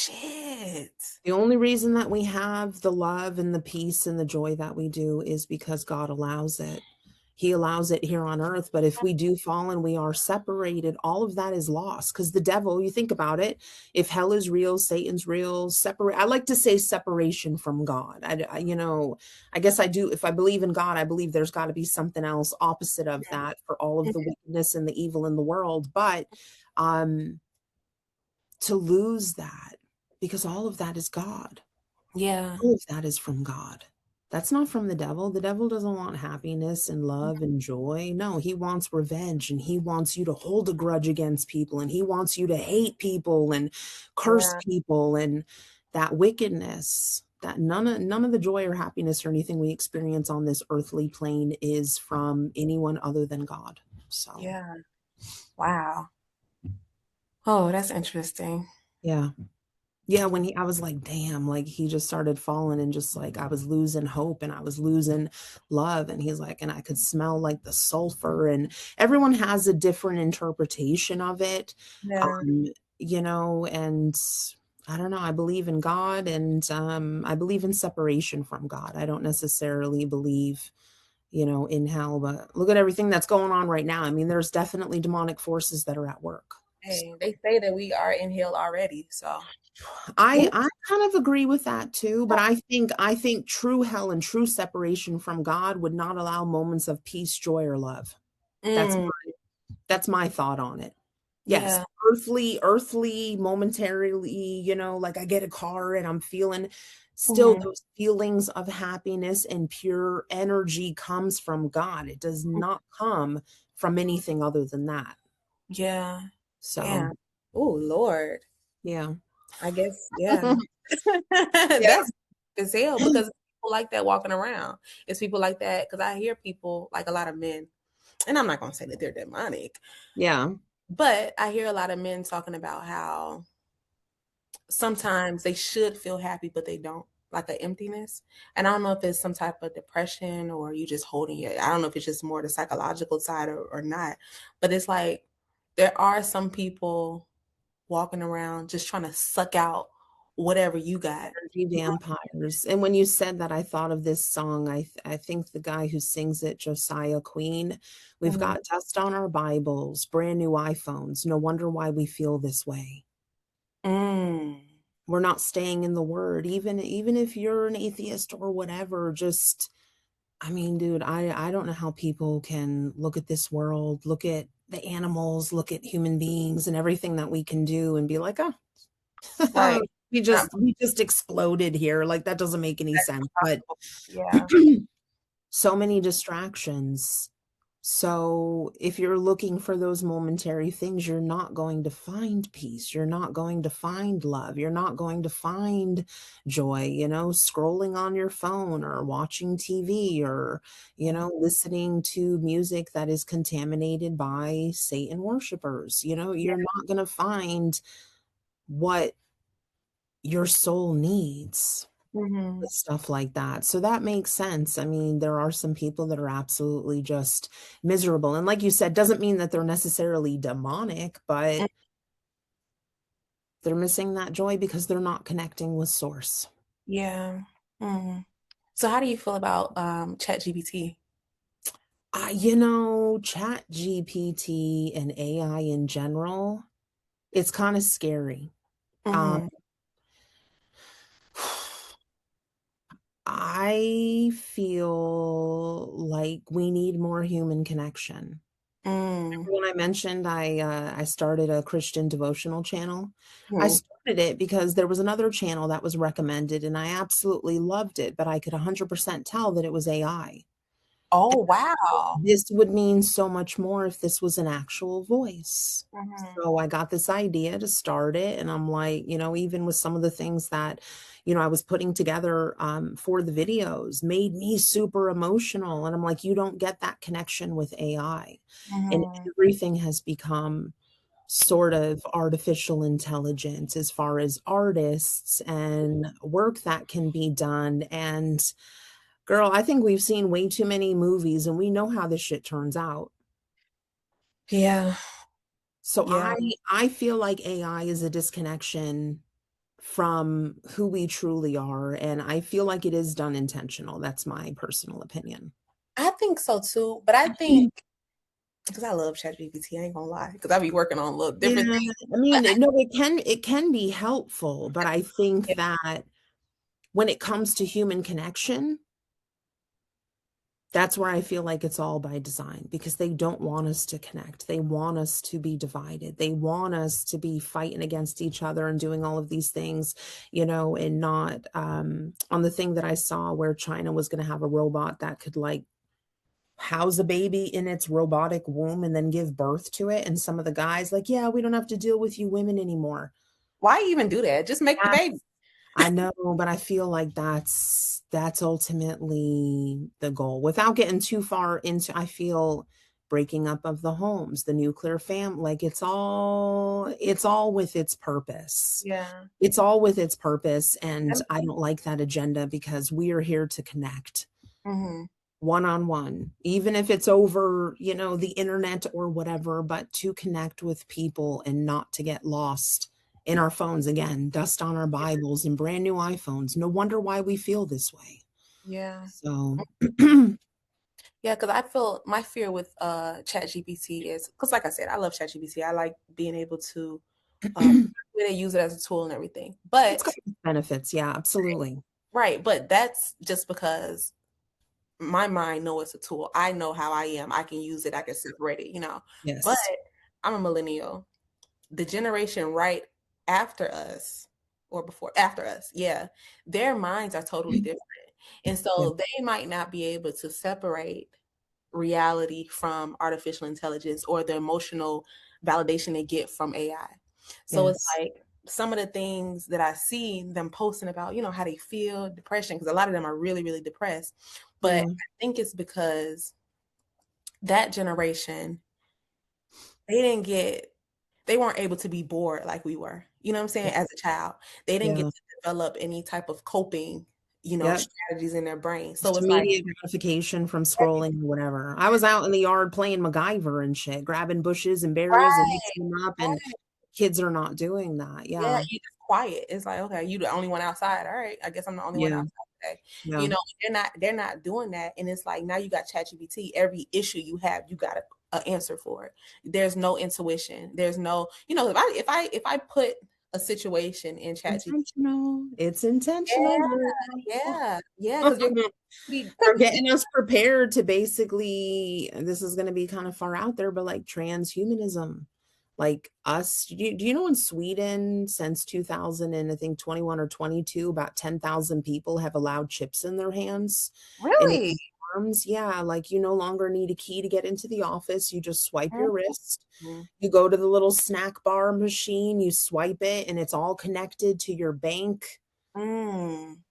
Shit. The only reason that we have the love and the peace and the joy that we do is because God allows it. He allows it here on earth. But if we do fall and we are separated, all of that is lost. Because the devil, you think about it, if hell is real, Satan's real, separate. I like to say separation from God. I guess I do. If I believe in God, I believe there's got to be something else opposite of that for all of the wickedness and the evil in the world. But um, to lose that, because all of that is God. Yeah. All of that is from God. That's not from the devil. The devil doesn't want happiness and love and joy. No, he wants revenge, and he wants you to hold a grudge against people, and he wants you to hate people and curse Yeah. people, and that wickedness, that none of the joy or happiness or anything we experience on this earthly plane is from anyone other than God. So, Yeah. Wow. Oh, that's interesting. yeah. Yeah, when I was like, damn, like he just started falling, and just like I was losing hope and I was losing love. And he's like, and I could smell like the sulfur, and everyone has a different interpretation of it. Yeah. Um, and I don't know, I believe in God, and I believe in separation from God. I don't necessarily believe, in hell, but look at everything that's going on right now. I mean, there's definitely demonic forces that are at work. Hey, they say that we are in hell already. So, I ooh, I kind of agree with that too, but I think true hell and true separation from God would not allow moments of peace, joy, or love. That's mm, that's my thought on it. Yes, yeah. earthly, momentarily, like I get a car and I'm feeling still Hmm. those feelings of happiness and pure energy comes from God. It does not come from anything other than that. Yeah. So, Damn. Oh, Lord. yeah. I guess, yeah. Yeah. That's as hell because people like that walking around. It's people like that because I hear people, like a lot of men, and I'm not going to say that they're demonic, Yeah. but I hear a lot of men talking about how sometimes they should feel happy, but they don't, like an emptiness. And I don't know if it's some type of depression or you just holding it. I don't know if it's just more the psychological side or not, but it's like there are some people walking around just trying to suck out whatever you got. Energy vampires. And when you said that, I thought of this song. I think the guy who sings it, Josiah Queen. We've Mhm. got dust on our Bibles, brand new iPhones. No wonder why we feel this way. Mm, We're not staying in the word. Even if you're an atheist or whatever, just I mean, dude, I don't know how people can look at this world, look at the animals, look at human beings and everything that we can do and be like, oh, right. we Not just we just exploded here. Like that doesn't make any sense. But possible. Yeah. so many distractions. So if you're looking for those momentary things, you're not going to find peace. You're not going to find love. You're not going to find joy, scrolling on your phone or watching TV or, listening to music that is contaminated by Satan worshipers. Yeah. You're not going to find what your soul needs Hmm. with stuff like that. So that makes sense. I mean, there are some people that are absolutely just miserable. And like you said, doesn't mean that they're necessarily demonic, but they're missing that joy because they're not connecting with source. Yeah. Mm. So how do you feel about ChatGPT? Chat GPT and AI in general, it's kind of scary. Um, Hmm. I feel like we need more human connection. Mm. When I mentioned I started a Christian devotional channel. I Hmm. started it because there was another channel that was recommended and I absolutely loved it, but I could 100% tell that it was AI. Oh, wow. This would mean so much more if this was an actual voice. Hmm. So I got this idea to start it, and I'm like, even with some of the things that, I was putting together for the videos made me super emotional. And I'm like, you don't get that connection with AI. And Hmm. everything has become sort of artificial intelligence as far as artists and work that can be done. And girl, I think we've seen way too many movies and we know how this shit turns out. Yeah. So Yeah. I feel like AI is a disconnection from who we truly are. And I feel like it is done intentional. That's my personal opinion. I think so too, but I think because I love ChatGPT, I ain't gonna lie, because I be working on little different Yeah, things. I mean, no, it can be helpful, but I think Yeah, that when it comes to human connection, that's where I feel like it's all by design because they don't want us to connect. They want us to be divided. They want us to be fighting against each other and doing all of these things, and not on the thing that I saw where China was going to have a robot that could like house a baby in its robotic womb and then give birth to it. And some of the guys like, yeah, we don't have to deal with you women anymore. why even do that? Just make the baby. I know, but I feel like that's ultimately the goal. Without getting too far into, I feel breaking up of the homes, the nuclear family, like it's all with its purpose. Yeah. It's all with its purpose, and And I don't like that agenda because we are here to connect mhm. one on one, even if it's over, the internet or whatever, but to connect with people and not to get lost in our phones again, dust on our Bibles and brand new iPhones. No wonder why we feel this way. Yeah. So, Yeah, because I feel my fear with ChatGPT is because, like I said, I love ChatGPT. I like being able to really use it as a tool and everything. it's got But benefits. Yeah, absolutely. right, but that's just because my mind know it's a tool. I know how I am. I can use it. I can separate it. But Yes. I'm a millennial. The generation right after us or before after us, yeah, their minds are totally different. And Yeah. so they might not be able to separate reality from artificial intelligence or the emotional validation they get from AI. So it's Yes. like some of the things that I see them posting about, how they feel, depression, because a lot of them are really, really depressed. But Yeah. I think it's because that generation, they didn't get, they weren't able to be bored like we were. You know what I'm saying? As a child, they didn't get Yeah. to develop any type of coping, Yep. strategies in their brain. So Just it's like, immediate gratification from scrolling or whatever. I was out in the yard playing MacGyver and shit, grabbing bushes and berries and right, mixing them up, and right. kids are not doing that. Yeah, Yeah. you just quiet. It's like, okay, you the only one outside. All right, I guess I'm the only one Yeah. outside today. Yeah. They're not doing that, and it's like now you got ChatGPT. Every issue you have, you got a answer for it. There's no intuition. There's no, if I put a situation in ChatGPT, Intentional. It's yeah, intentional, girl. yeah, because you're be They're thinking, getting us prepared to basically, this is going to be kind of far out there, but like transhumanism, like us. Do you know in Sweden since 2000 and I think 21 or 22, about 10,000 people have allowed chips in their hands and in really? their arms? Yeah, like you no longer need a key to get into the office. You just swipe your wrist. Mhm. You go to the little snack bar machine, you swipe it, and it's all connected to your bank. Mm,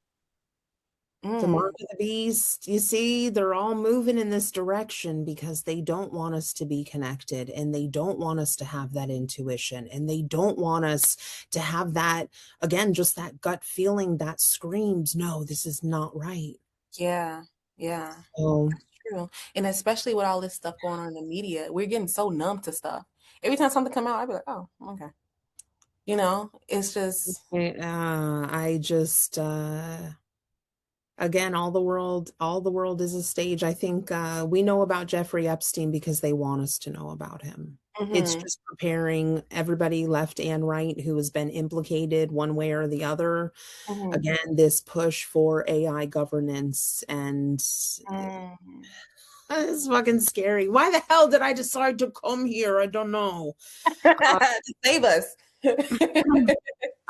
The mark mm. of the beast, you see, they're all moving in this direction because they don't want us to be connected and they don't want us to have that intuition and they don't want us to have that, again, just that gut feeling that screams, no, this is not right. Yeah, yeah. So, True. And especially with all this stuff going on in the media, we're getting so numb to stuff. Every time something come out, I'd be like, oh, okay. It's just, I just, again, all the world is a stage. I think we know about Jeffrey Epstein because they want us to know about him. It's hmm just preparing everybody left and right who has been implicated one way or the other. hmm Again, this push for AI governance, and mm. it's fucking scary. Why the hell did I decide to come here? I don't know. To save us.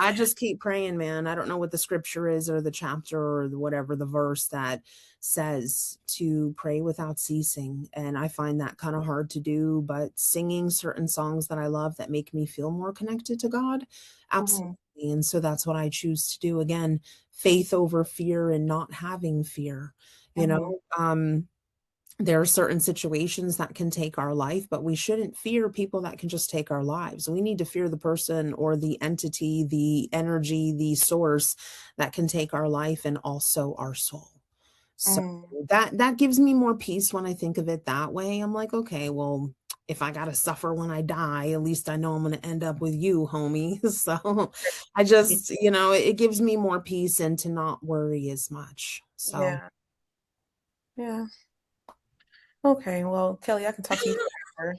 I just keep praying, man. I don't know what the scripture is or the chapter or whatever the verse that says to pray without ceasing. And I find that kind of hard to do, but singing certain songs that I love that make me feel more connected to God, absolutely. hmm And so that's what I choose to do. Again, faith over fear and not having fear, you hmm know? There are certain situations that can take our life, but we shouldn't fear people that can just take our lives. We need to fear the person or the entity, the energy, the source that can take our life and also our soul. So mm. that gives me more peace when I think of it that way. I'm like, okay, well, if I gotta suffer when I die, at least I know I'm gonna end up with you, homie. So I just, it gives me more peace and to not worry as much. So Yeah. Yeah. Okay. Well, Kelly, I can talk to you forever.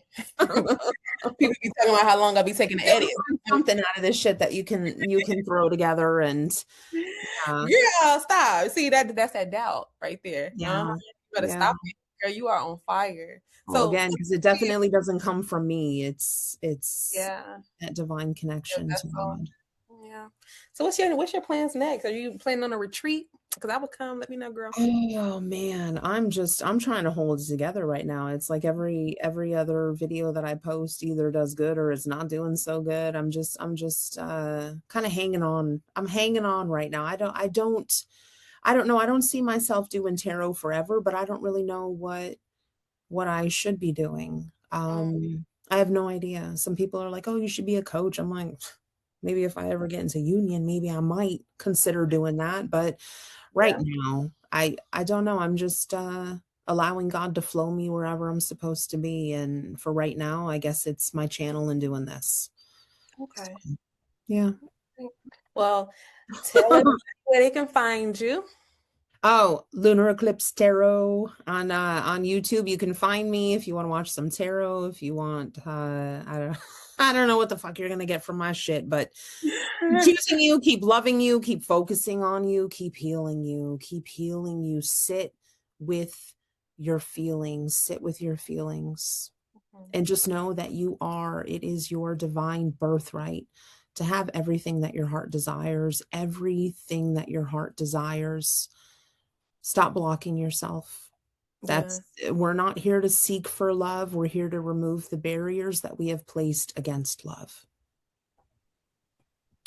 People be talking about how long I'll be taking to edit. something out of this shit that you can throw together and yeah, Girl, stop. See, that's that doubt right there. yeah, You better yeah. stop it. Girl, you are on fire. Well, So, again, because it definitely doesn't come from me. It's yeah, that divine yeah, connection to that's all. God. Yeah. So, what's your plans next? Are you planning on a retreat? Because I would come. Let me know, girl. Oh man, I'm trying to hold it together right now. It's like every other video that I post either does good or it's not doing so good. I'm just kind of hanging on. I'm hanging on right now. I don't know. I don't see myself doing tarot forever, but I don't really know what I should be doing. Mm, I have no idea. Some people are like, "Oh, you should be a coach." I'm like, maybe if I ever get into union, maybe I might consider doing that, but right yeah. now, I don't know. I'm just allowing God to flow me wherever I'm supposed to be, and for right now, I guess it's my channel and doing this. Okay. Yeah. Well, tell everybody where they can find you. Oh, Lunar Eclipse Tarot on YouTube. You can find me if you want to watch some tarot, if you want I don't I don't know what the fuck you're gonna get from my shit, but keep choosing you, keep loving you, keep focusing on you, keep healing you, keep healing you. Sit with your feelings, sit with your feelings, and just know that it is your divine birthright to have everything that your heart desires, everything that your heart desires. Stop blocking yourself. Yeah, We're not here to seek for love. We're here to remove the barriers that we have placed against love.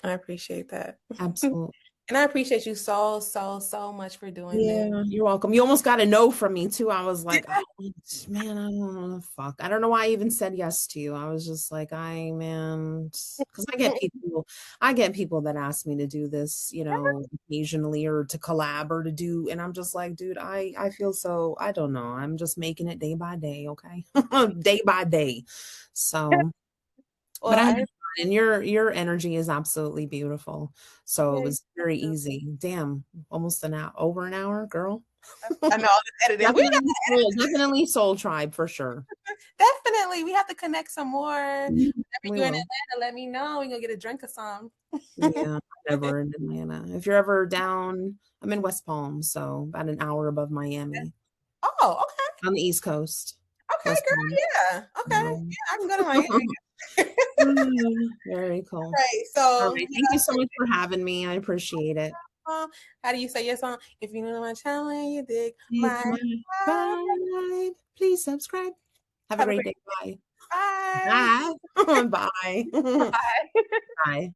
I appreciate that. Absolutely. And I appreciate you so, so, so much for doing this. Yeah, you're welcome. You almost got a no from me too. I was like, oh, man, I don't know the fuck. I don't know why I even said yes to you. I was just like, man, because I get people that ask me to do this, occasionally or to collab or to do, and I'm just like, dude, I feel so, I don't know. I'm just making it day by day, okay? Day by day. So, but Well, I had I fun, and your energy is absolutely beautiful. So it yeah, was very easy. Damn, almost an hour, over an hour, girl. I know all this editing. Definitely Soul Tribe for sure. Definitely we have to connect some more. Whenever We you're in will. Atlanta, let me know. We gonna get a drink or something. Yeah, never in Atlanta. If you're ever down, I'm in West Palm, so about an hour above Miami Oh, okay. on the East Coast. Okay, West Palm. girl. Yeah. Okay. Um, Yeah, I can go to Miami. Very cool. Right. All So, right. Thank you so much for having me. I appreciate it. how do you say your song? If you know my channel and you dig It's my my vibe. vibe. Please subscribe. Have a Have a great great day. Bye. bye. Bye. Bye. Bye. Bye.